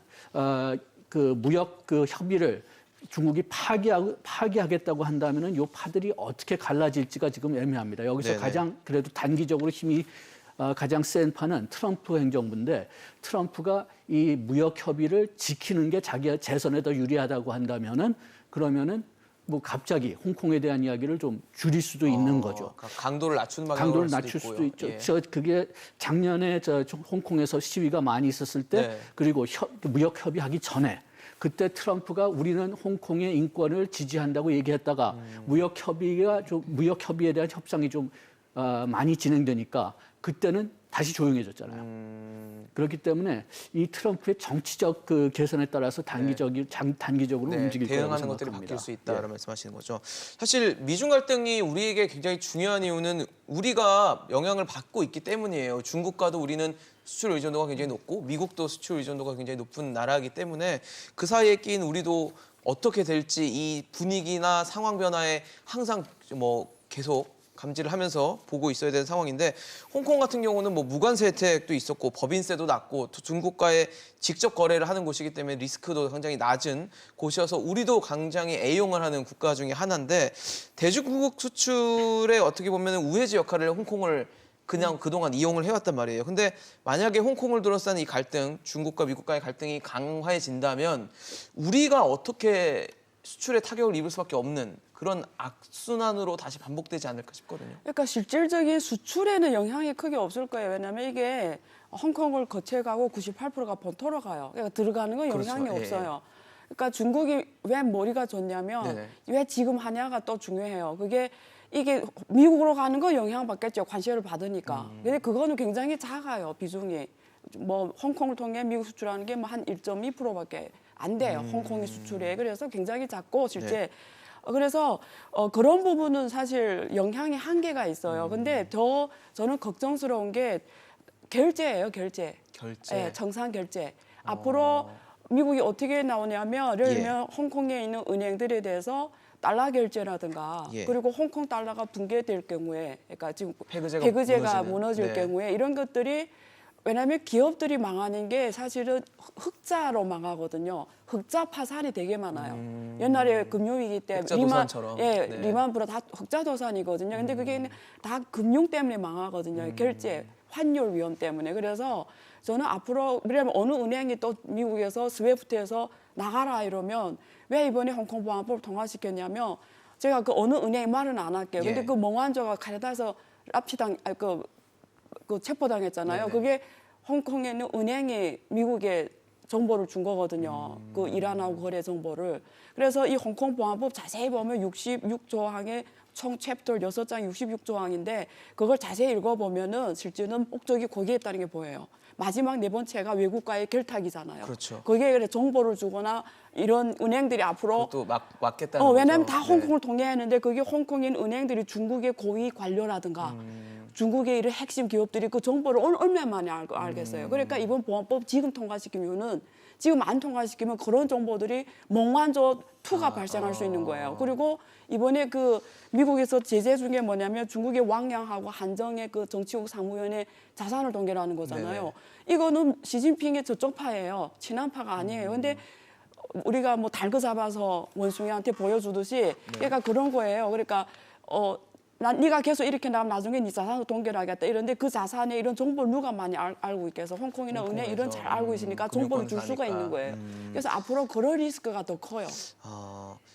무역 협의를 중국이 파기하겠다고 한다면은 요 파들이 어떻게 갈라질지가 지금 애매합니다. 여기서 네네. 가장 그래도 단기적으로 힘이 가장 센 파는 트럼프 행정부인데, 트럼프가 이 무역 협의를 지키는 게 자기가 재선에 더 유리하다고 한다면은 그러면은 뭐 갑자기 홍콩에 대한 이야기를 좀 줄일 수도 있는 거죠. 강도를 낮추는 방향으로 강도를 할 낮출 수도 있고요. 있죠. 예. 그게 작년에 홍콩에서 시위가 많이 있었을 때, 네. 그리고 무역 협의하기 전에 그때 트럼프가 우리는 홍콩의 인권을 지지한다고 얘기했다가 무역 협의에 대한 협상이 좀 많이 진행되니까 그때는 다시 조용해졌잖아요. 그렇기 때문에 이 트럼프의 정치적 개선에 따라서 단기적으로 움직일 거라고 대응하는 것들이 생각합니다. 바뀔 수 있다라는 말씀하시는 거죠. 사실 미중 갈등이 우리에게 굉장히 중요한 이유는 우리가 영향을 받고 있기 때문이에요. 중국과도 우리는 수출 의존도가 굉장히 높고 미국도 수출 의존도가 굉장히 높은 나라이기 때문에 그 사이에 끼인 우리도 어떻게 될지 이 분위기나 상황 변화에 항상 뭐 계속 감지를 하면서 보고 있어야 되는 상황인데, 홍콩 같은 경우는 뭐 무관세 혜택도 있었고 법인세도 낮고 또 중국과의 직접 거래를 하는 곳이기 때문에 리스크도 굉장히 낮은 곳이어서 우리도 굉장히 애용을 하는 국가 중에 하나인데, 대중국 수출에 어떻게 보면 우회지 역할을 홍콩을 그냥 그동안 이용을 해왔단 말이에요. 근데 만약에 홍콩을 둘러싼 이 갈등, 중국과 미국과의 갈등이 강화해진다면 우리가 어떻게 수출에 타격을 입을 수밖에 없는 그런 악순환으로 다시 반복되지 않을까 싶거든요. 그러니까 실질적인 수출에는 영향이 크게 없을 거예요. 왜냐하면 이게 홍콩을 거쳐가고 98%가 본토로 가요. 그러니까 들어가는 건 영향이 그렇죠. 예. 없어요. 그러니까 중국이 왜 머리가 좋냐면 네네. 왜 지금 하냐가 또 중요해요. 이게 미국으로 가는 건 영향받겠죠. 관세를 받으니까. 근데 그거는 굉장히 작아요. 비중이. 뭐 홍콩을 통해 미국 수출하는 게 뭐 한 1.2%밖에 안 돼요. 홍콩의 수출에. 그래서 굉장히 작고 실제 네. 그래서 그런 부분은 사실 영향이 한계가 있어요. 근데 더 저는 걱정스러운 게 결제예요, 결제. 결제. 네, 정상 결제. 앞으로 미국이 어떻게 나오냐면 예를 들면 홍콩에 있는 은행들에 대해서 달러 결제라든가 예. 그리고 홍콩 달러가 붕괴될 경우에, 그러니까 지금 페그제가 페그제가 무너지는. 무너질 네. 경우에 이런 것들이, 왜냐하면 기업들이 망하는 게 사실은 흑자로 망하거든요. 흑자 파산이 되게 많아요. 옛날에 금융위기 때 흑자도산처럼. 네. 네. 리만브라 다 흑자도산이거든요. 근데 그게 다 금융 때문에 망하거든요. 결제, 환율 위험 때문에. 그래서 저는 앞으로 왜냐면 어느 은행이 또 미국에서 스위프트에서 나가라 이러면 왜 이번에 홍콩 보안법을 통과시켰냐면, 제가 그 어느 은행 말은 안 할게요. 근데 예. 그 멍완조가 가려다서 그 체포당했잖아요. 네네. 그게 홍콩에 있는 은행이 미국에 정보를 준 거거든요. 그 이란하고 거래 정보를. 그래서 이 홍콩 보안법 자세히 보면 66조항에 총 챕터 6장 66조항인데 그걸 자세히 읽어보면은 실제는 목적이 거기에 있다는 게 보여요. 마지막 네 번째가 외국과의 결탁이잖아요. 그렇죠. 거기에 그래 정보를 주거나 이런 은행들이 앞으로 또 막겠다는 거죠. 왜냐하면 다 네. 홍콩을 통해야 하는데 그게 홍콩인 은행들이 중국의 고위 관료라든가 중국의 이런 핵심 기업들이 그 정보를 얼마나 많이 알겠어요. 그러니까 이번 보안법 지금 통과시키면은, 지금 안 통과시키면 그런 정보들이 몽환조 2가 발생할 수 있는 거예요. 그리고 이번에 그 미국에서 제재 중에 뭐냐면 중국의 왕양하고 한정의 그 정치국 사무위원회 자산을 동결하는 거잖아요. 네네. 이거는 시진핑의 저쪽 파예요. 친한파가 아니에요. 근데 우리가 뭐 달거 잡아서 원숭이한테 보여주듯이 얘가 그런 거예요. 그러니까 네가 계속 이렇게 나면 나중에 네 자산을 동결하겠다 이런데 그 자산에 이런 정보를 누가 많이 알고 있겠어. 홍콩이나 은행 이런 잘 알고 있으니까 정보를 줄 수가 있는 거예요. 그래서 앞으로 그런 리스크가 더 커요.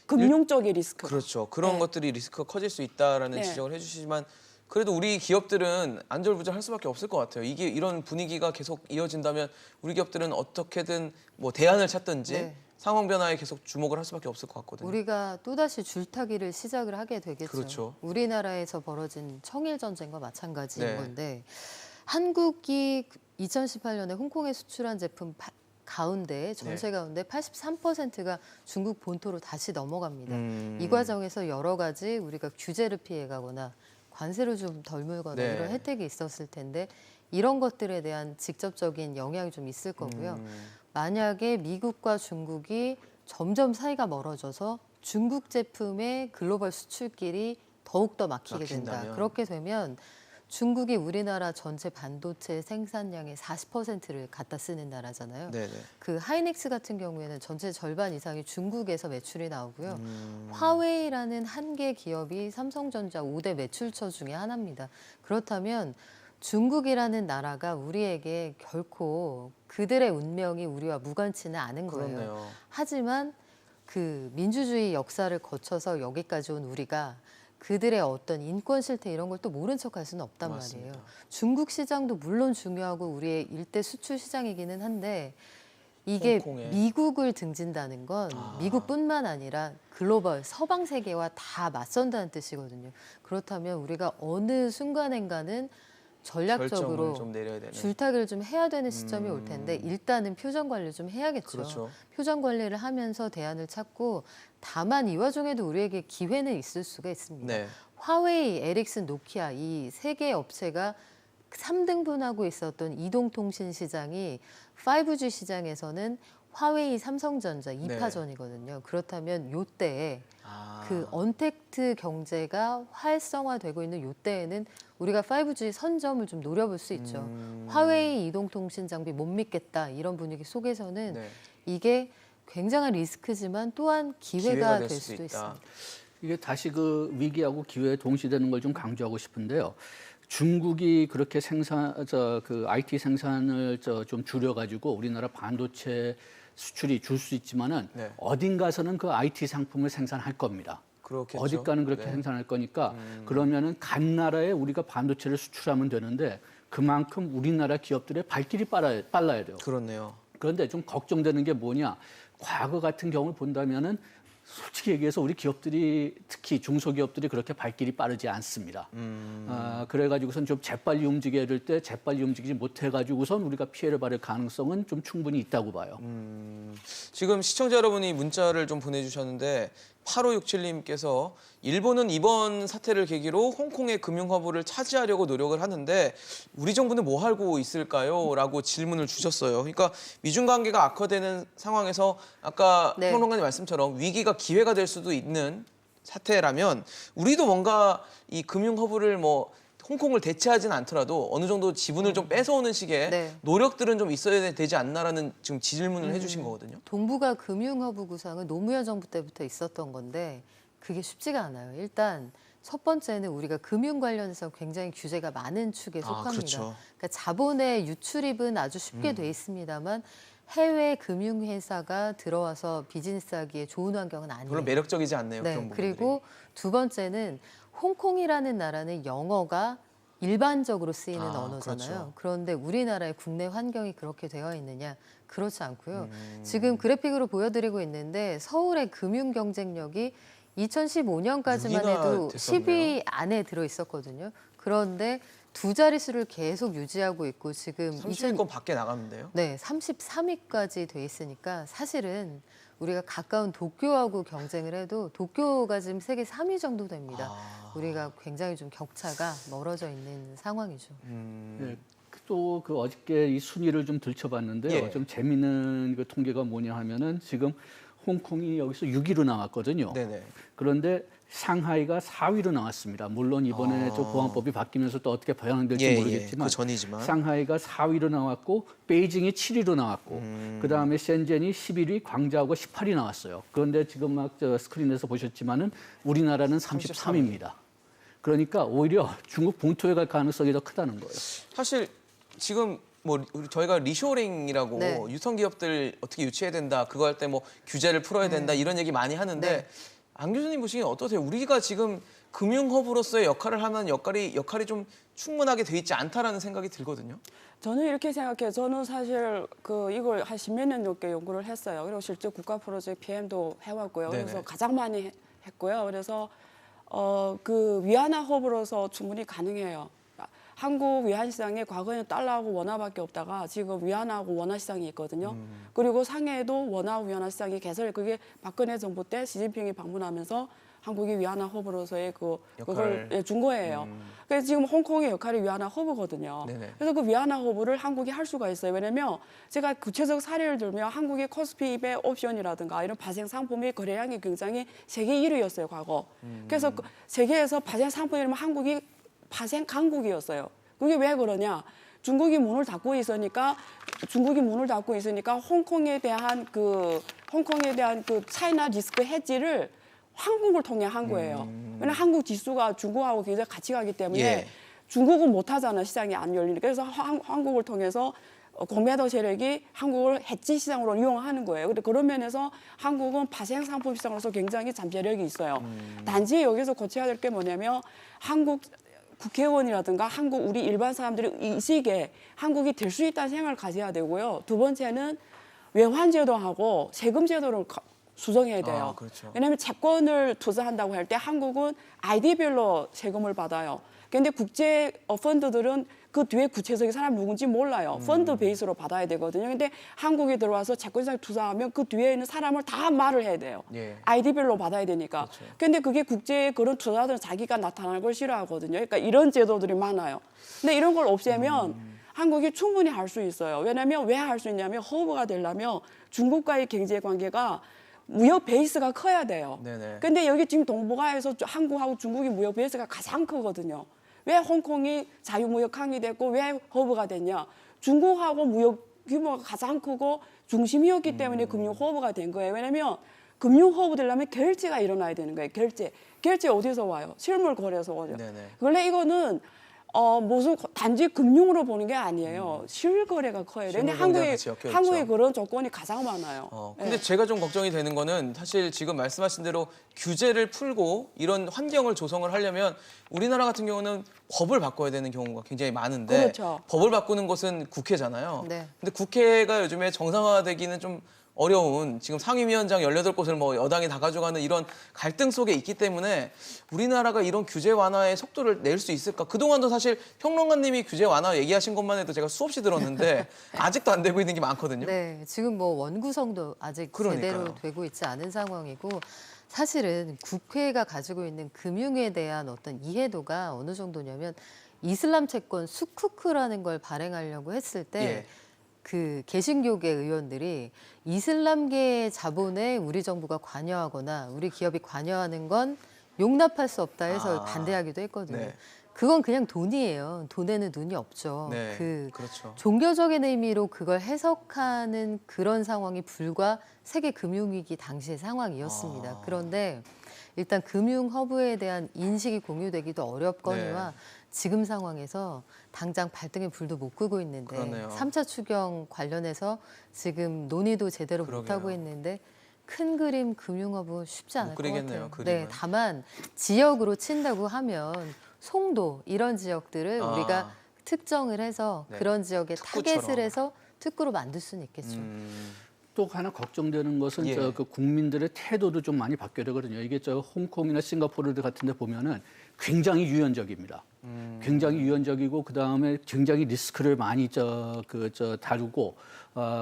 금융 쪽의 리스크가. 그렇죠. 그런 네. 것들이 리스크가 커질 수 있다라는 네. 지적을 해주시지만 그래도 우리 기업들은 안절부절할 수밖에 없을 것 같아요. 이게 이런 분위기가 계속 이어진다면 우리 기업들은 어떻게든 뭐 대안을 찾든지 네. 상황 변화에 계속 주목을 할 수밖에 없을 것 같거든요. 우리가 또다시 줄타기를 시작을 하게 되겠죠. 그렇죠. 우리나라에서 벌어진 청일 전쟁과 마찬가지인 네. 건데 한국이 2018년에 홍콩에 수출한 제품 가운데 전체 가운데 83%가 중국 본토로 다시 넘어갑니다. 이 과정에서 여러 가지 우리가 규제를 피해가거나 관세를 좀 덜 물거나 네. 이런 혜택이 있었을 텐데 이런 것들에 대한 직접적인 영향이 좀 있을 거고요. 만약에 미국과 중국이 점점 사이가 멀어져서 중국 제품의 글로벌 수출길이 더욱더 막히게 된다. 막힌다면. 그렇게 되면 중국이 우리나라 전체 반도체 생산량의 40%를 갖다 쓰는 나라잖아요. 네네. 그 하이닉스 같은 경우에는 전체 절반 이상이 중국에서 매출이 나오고요. 화웨이라는 한 개 기업이 삼성전자 5대 매출처 중에 하나입니다. 그렇다면 중국이라는 나라가 우리에게 결코 그들의 운명이 우리와 무관치는 않은 거예요. 그렇네요. 하지만 그 민주주의 역사를 거쳐서 여기까지 온 우리가 그들의 어떤 인권 실태 이런 걸 또 모른 척할 수는 없단 맞습니다. 말이에요. 중국 시장도 물론 중요하고 우리의 일대 수출 시장이기는 한데 이게 홍콩에. 미국을 등진다는 건 미국뿐만 아니라 글로벌 서방 세계와 다 맞선다는 뜻이거든요. 그렇다면 우리가 어느 순간인가는 결정을 전략적으로 좀 내려야 되는. 줄타기를 좀 해야 되는 시점이 올 텐데 일단은 표정 관리를 좀 해야겠죠. 그렇죠. 표정 관리를 하면서 대안을 찾고 다만 이 와중에도 우리에게 기회는 있을 수가 있습니다. 네. 화웨이, 에릭슨, 노키아 이 세 개 업체가 3등분하고 있었던 이동통신 시장이 5G 시장에서는 화웨이, 삼성전자 2파전이거든요. 그렇다면 요때에 그 언택트 경제가 활성화되고 있는 요때에는 우리가 5G 선점을 좀 노려볼 수 있죠. 화웨이 이동통신 장비 못 믿겠다 이런 분위기 속에서는 네. 이게 굉장한 리스크지만 또한 기회가 될 수도 있습니다. 이게 다시 그 위기하고 기회에 동시되는 걸 좀 강조하고 싶은데요. 중국이 그렇게 그 IT 생산을 좀 줄여가지고 우리나라 반도체 수출이 줄 수 있지만은 네. 어딘가서는 그 IT 상품을 생산할 겁니다. 그렇겠죠. 어디가는 그렇게 네. 생산할 거니까 그러면은 간 나라에 우리가 반도체를 수출하면 되는데 그만큼 우리나라 기업들의 발길이 빨라야 돼요. 그렇네요. 그런데 좀 걱정되는 게 뭐냐? 과거 같은 경우를 본다면은 솔직히 얘기해서 우리 기업들이 특히 중소기업들이 그렇게 발길이 빠르지 않습니다. 그래가지고선 좀 재빨리 움직여야 될 때 재빨리 움직이지 못해가지고선 우리가 피해를 받을 가능성은 좀 충분히 있다고 봐요. 지금 시청자 여러분이 문자를 좀 보내주셨는데 8567님께서 일본은 이번 사태를 계기로 홍콩의 금융허브를 차지하려고 노력을 하는데 우리 정부는 뭐 하고 있을까요? 라고 질문을 주셨어요. 그러니까 미중 관계가 악화되는 상황에서 아까 네. 평론가님 말씀처럼 위기가 기회가 될 수도 있는 사태라면 우리도 뭔가 이 금융허브를 뭐 홍콩을 대체하지는 않더라도 어느 정도 지분을 좀 뺏어오는 식의 네. 노력들은 좀 있어야 되지 않나라는 지금 질문을 해주신 거거든요. 동북아 금융허브 구상은 노무현 정부 때부터 있었던 건데 그게 쉽지가 않아요. 일단 첫 번째는 우리가 금융 관련해서 굉장히 규제가 많은 축에 속합니다. 그렇죠. 그러니까 자본의 유출입은 아주 쉽게 돼 있습니다만 해외 금융회사가 들어와서 비즈니스하기에 좋은 환경은 아니에요. 별로 매력적이지 않네요. 네, 그런 부분들이. 그리고 두 번째는 홍콩이라는 나라는 영어가 일반적으로 쓰이는 언어잖아요. 그렇죠. 그런데 우리나라의 국내 환경이 그렇게 되어 있느냐? 그렇지 않고요. 지금 그래픽으로 보여드리고 있는데 서울의 금융 경쟁력이 2015년까지만 6위나 해도 됐었네요. 10위 안에 들어 있었거든요. 그런데 두 자릿수를 계속 유지하고 있고 지금 30위권 밖에 나갔는데요. 네, 33위까지 돼 있으니까 사실은 우리가 가까운 도쿄하고 경쟁을 해도 도쿄가 지금 세계 3위 정도 됩니다. 우리가 굉장히 좀 격차가 멀어져 있는 상황이죠. 네, 또 그 어저께 이 순위를 좀 들춰봤는데요. 예. 좀 재미있는 그 통계가 뭐냐 하면은 지금 홍콩이 여기서 6위로 나왔거든요. 네네. 그런데 상하이가 4위로 나왔습니다. 물론 이번에 또 보안법이 바뀌면서 또 어떻게 방향될지 예, 모르겠지만 그 전이지만. 상하이가 4위로 나왔고 베이징이 7위로 나왔고 그다음에 셴젠이 11위, 광저우가 18위 나왔어요. 그런데 지금 막 저 스크린에서 보셨지만은 우리나라는 33위입니다. 그러니까 오히려 중국 본토에 갈 가능성이 더 크다는 거예요. 사실 지금 뭐 저희가 리쇼링이라고 네. 유성 기업들 어떻게 유치해야 된다, 그거 할 때 뭐 규제를 풀어야 된다 이런 얘기 많이 하는데 네. 안 교수님 보시기에 어떠세요? 우리가 지금 금융 허브로서의 역할을 하면 역할이 좀 충분하게 돼 있지 않다라는 생각이 들거든요. 저는 이렇게 생각해요. 저는 사실 이걸 한 10몇 년 넘게 연구를 했어요. 그리고 실제 국가 프로젝트 PM도 해왔고요. 네네. 그래서 가장 많이 했고요. 그래서 그 위안화 허브로서 충분히 가능해요. 한국 위안 시장에 과거에는 달러하고 원화밖에 없다가 지금 위안화하고 원화 시장이 있거든요. 그리고 상해에도 원화 위안화 시장이 그게 박근혜 정부 때 시진핑이 방문하면서 한국이 위안화 허브로서의 그걸 준 거예요. 그래서 지금 홍콩의 역할이 위안화 허브거든요. 네네. 그래서 그 위안화 허브를 한국이 할 수가 있어요. 왜냐면 제가 구체적 사례를 들면 한국의 코스피의 옵션이라든가 이런 발생 상품의 거래량이 굉장히 세계 1위였어요, 과거. 그래서 세계에서 발생 상품이면 한국이 발생 강국이었어요. 그게 왜 그러냐? 중국이 문을 닫고 있으니까 홍콩에 대한 그 차이나 리스크 해지를 한국을 통해 한 거예요. 왜냐면 한국 지수가 중국하고 굉장히 같이 가기 때문에 예. 중국은 못 하잖아, 시장이 안 열리니까. 그래서 한국을 통해서 공매도 세력이 한국을 해지 시장으로 이용하는 거예요. 근데 그런 면에서 한국은 파생 상품 시장으로서 굉장히 잠재력이 있어요. 단지 여기서 고쳐야 될 게 뭐냐면 한국 국회의원이라든가 우리 일반 사람들의 의식에 한국이 될 수 있다는 생각을 가져야 되고요. 두 번째는 외환제도하고 세금제도를 수정해야 돼요. 아, 그렇죠. 왜냐하면 채권을 투자한다고 할 때 한국은 아이디별로 세금을 받아요. 그런데 국제 펀드들은 그 뒤에 구체적인 사람 누군지 몰라요. 펀드 베이스로 받아야 되거든요. 근데 한국에 들어와서 채권시장에 투자하면 그 뒤에 있는 사람을 다 말을 해야 돼요. 예. 아이디별로 받아야 되니까. 그렇죠. 근데 그게 국제의 그런 투자들은 자기가 나타나는 걸 싫어하거든요. 그러니까 이런 제도들이 많아요. 근데 이런 걸 없애면 한국이 충분히 할 수 있어요. 왜냐하면 왜 할 수 있냐면 허브가 되려면 중국과의 경제 관계가 무역 베이스가 커야 돼요. 네네. 근데 여기 지금 동북아에서 한국하고 중국이 무역 베이스가 가장 크거든요. 왜 홍콩이 자유무역 항의됐고 왜 허브가 됐냐? 중국하고 무역 규모가 가장 크고 중심이었기 때문에 금융 허브가 된 거예요. 왜냐하면 금융 허브 되려면 결제가 일어나야 되는 거예요. 결제 어디서 와요? 실물 거래에서 오죠. 네네. 원래 이거는 무슨 단지 금융으로 보는 게 아니에요. 실거래가 커야 돼요. 근데 실물 같이 엮여 있죠. 한국에 그런 조건이 가장 많아요. 근데 제가 좀 걱정이 되는 거는 사실 지금 말씀하신 대로 규제를 풀고 이런 환경을 조성을 하려면 우리나라 같은 경우는 법을 바꿔야 되는 경우가 굉장히 많은데 그렇죠. 법을 바꾸는 것은 국회잖아요. 네. 근데 국회가 요즘에 정상화되기는 좀 어려운 지금 상임위원장 18곳을 뭐 여당이 다 가져가는 이런 갈등 속에 있기 때문에 우리나라가 이런 규제 완화의 속도를 낼 수 있을까? 그동안도 사실 평론가님이 규제 완화 얘기하신 것만 해도 제가 수없이 들었는데 아직도 안 되고 있는 게 많거든요. 네, 지금 뭐 원구성도 아직 그러니까요. 제대로 되고 있지 않은 상황이고 사실은 국회가 가지고 있는 금융에 대한 어떤 이해도가 어느 정도냐면 이슬람 채권 수쿠크라는 걸 발행하려고 했을 때 예. 그 개신교계 의원들이 이슬람계 자본에 우리 정부가 관여하거나 우리 기업이 관여하는 건 용납할 수 없다 해서 반대하기도 했거든요. 네. 그건 그냥 돈이에요. 돈에는 눈이 없죠. 네, 그렇죠. 종교적인 의미로 그걸 해석하는 그런 상황이 불과 세계 금융위기 당시의 상황이었습니다. 그런데 일단 금융 허브에 대한 인식이 공유되기도 어렵거니와 지금 상황에서 당장 발등에 불도 못 끄고 있는데 그러네요. 3차 추경 관련해서 지금 논의도 제대로 그러게요. 못하고 있는데 큰 그림 금융허브 쉽지 않을 것 그리겠네요, 같아요. 그림은. 네, 다만 지역으로 친다고 하면 송도 이런 지역들을 우리가 특정을 해서 네. 그런 지역에 특구처럼. 타겟을 해서 특구로 만들 수는 있겠죠. 또 하나 걱정되는 것은 예. 그 국민들의 태도도 좀 많이 바뀌어야 되거든요. 이게 홍콩이나 싱가포르 같은 데 보면은 굉장히 유연적입니다. 굉장히 유연적이고 그다음에 굉장히 리스크를 많이 다루고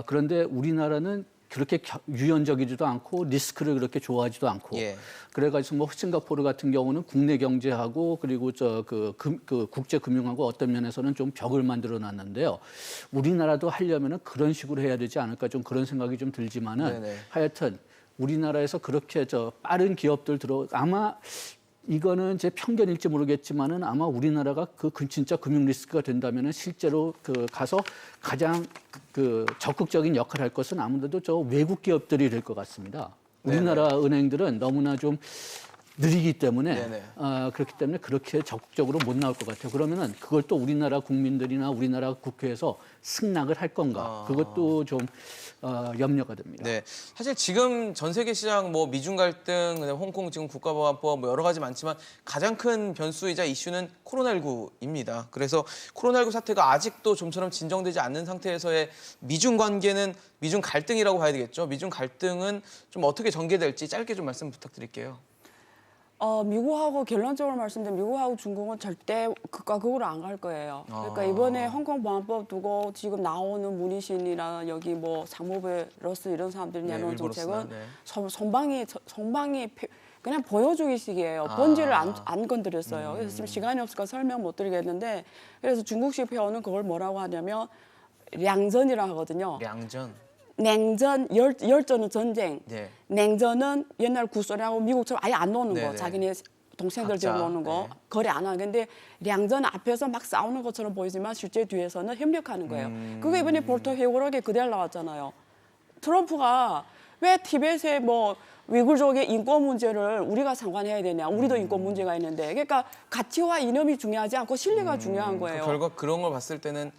그런데 우리나라는 그렇게 유연적이지도 않고 리스크를 그렇게 좋아하지도 않고 예. 그래가지고 뭐 싱가포르 같은 경우는 국내 경제하고 그리고 그 국제 금융하고 어떤 면에서는 좀 벽을 만들어 놨는데요. 우리나라도 하려면은 그런 식으로 해야 되지 않을까 좀 그런 생각이 좀 들지만은 네네. 하여튼 우리나라에서 그렇게 빠른 기업들 아마 이거는 제 편견일지 모르겠지만은 아마 우리나라가 진짜 금융 리스크가 된다면은 실제로 가서 가장 적극적인 역할을 할 것은 아무래도 외국 기업들이 될 것 같습니다. 우리나라 은행들은 너무나 좀 느리기 때문에 그렇기 때문에 그렇게 적극적으로 못 나올 것 같아요. 그러면은 그걸 또 우리나라 국민들이나 우리나라 국회에서 승낙을 할 건가? 그것도 좀 염려가 됩니다. 네, 사실 지금 전 세계 시장 뭐 미중 갈등, 그다음에 홍콩 지금 국가보안법 뭐 여러 가지 많지만 가장 큰 변수이자 이슈는 코로나19입니다. 그래서 코로나19 사태가 아직도 좀처럼 진정되지 않는 상태에서의 미중 관계는 미중 갈등이라고 봐야 되겠죠. 미중 갈등은 좀 어떻게 전개될지 짧게 좀 말씀 부탁드릴게요. 미국하고 결론적으로 말씀드리면 미국하고 중국은 절대 극과 극으로 안 갈 거예요. 그러니까 이번에 홍콩 보안법 두고 지금 나오는 문희신이나 여기 뭐 사무부 러스 이런 사람들이 내놓은 정책은 손방이 그냥 보여주기식이에요. 본질을 안 건드렸어요. 그래서 지금 시간이 없으니까 설명 못 드리겠는데 그래서 중국식 표현은 그걸 뭐라고 하냐면 량전이라고 하거든요. 량전. 냉전, 열전은 전쟁. 네. 냉전은 옛날 구소련하고 미국처럼 아예 안 노는 거. 네네. 자기네 동생들끼리 노는 거. 네. 거래 안 하는. 근데 량전 앞에서 막 싸우는 것처럼 보이지만 실제 뒤에서는 협력하는 거예요. 그게 이번에 볼터 회고록에 그대로 나왔잖아요. 트럼프가 왜 티벳의 뭐 위구르족의 인권 문제를 우리가 상관해야 되냐. 우리도 인권 문제가 있는데. 그러니까 가치와 이념이 중요하지 않고 실리가 중요한 거예요. 결과 그런 걸 봤을 때는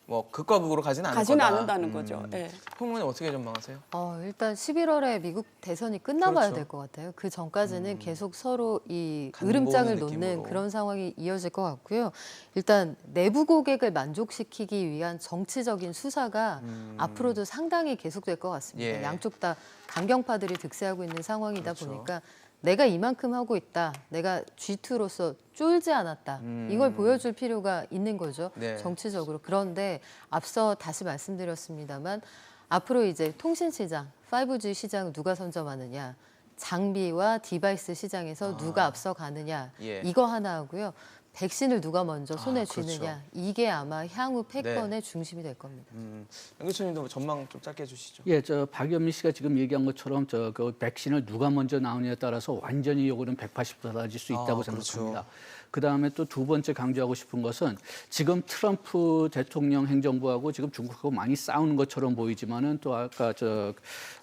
뭐 극과 극으로 가지는 않을 가지는 거다. 않는다는 거죠. 예. 홍문님 어떻게 전망하세요? 일단 11월에 미국 대선이 끝나봐야 그렇죠. 될 것 같아요. 그 전까지는 계속 서로 이 간 으름장을 보는 놓는 느낌으로. 그런 상황이 이어질 것 같고요. 일단 내부 고객을 만족시키기 위한 정치적인 수사가 앞으로도 상당히 계속될 것 같습니다. 예. 양쪽 다 강경파들이 득세하고 있는 상황이다 그렇죠. 보니까 내가 이만큼 하고 있다. 내가 G2로서 쫄지 않았다. 이걸 보여줄 필요가 있는 거죠. 네. 정치적으로. 그런데 앞서 다시 말씀드렸습니다만 앞으로 이제 통신 시장, 5G 시장 누가 선점하느냐. 장비와 디바이스 시장에서 누가 앞서가느냐. 예. 이거 하나 하고요. 백신을 누가 먼저 손에 그렇죠. 쥐느냐. 이게 아마 향후 패권의 중심이 될 겁니다. 양 교수님도 전망 좀 짧게 해주시죠. 예, 박연미 씨가 지금 얘기한 것처럼 그 백신을 누가 먼저 나오느냐에 따라서 완전히 요거는 180도 달라질 수 있다고 그렇죠. 생각합니다. 그다음에 또 두 번째 강조하고 싶은 것은 지금 트럼프 대통령 행정부하고 지금 중국하고 많이 싸우는 것처럼 보이지만은 또 아까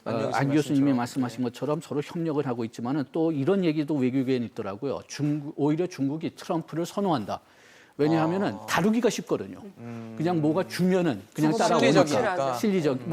안 교수님이 말씀하신 것처럼 서로 협력을 하고 있지만은 또 이런 얘기도 외교계에 있더라고요. 오히려 중국이 트럼프를 선호한다. 왜냐하면은 다루기가 쉽거든요. 그냥 뭐가 주면은 그냥 따라오니까.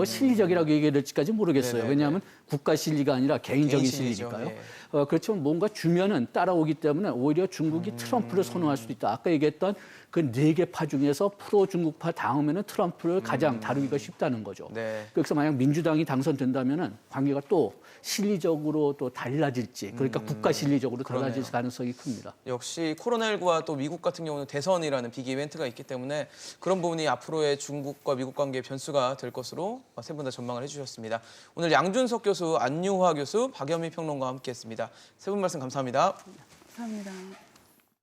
실리적이라고 얘기해야 될지까지 모르겠어요. 네네네. 왜냐하면 국가 실리가 아니라 개인적인 실리죠. 실리니까요. 예. 그렇지만 뭔가 주면은 따라오기 때문에 오히려 중국이 트럼프를 선호할 수도 있다. 아까 얘기했던 그 4개 파 중에서 프로 중국파 다음에는 트럼프를 가장 다루기가 쉽다는 거죠. 네. 그래서 만약 민주당이 당선된다면은 관계가 또 실리적으로 또 달라질지, 그러니까 국가 실리적으로 달라질 그러네요. 가능성이 큽니다. 역시 코로나19와 또 미국 같은 경우는 대선이라는 빅 이벤트가 있기 때문에 그런 부분이 앞으로의 중국과 미국 관계의 변수가 될 것으로 세 분 다 전망을 해주셨습니다. 오늘 양준석 교수, 안유화 교수, 박연미 평론가와 함께했습니다. 세 분 말씀 감사합니다. 감사합니다.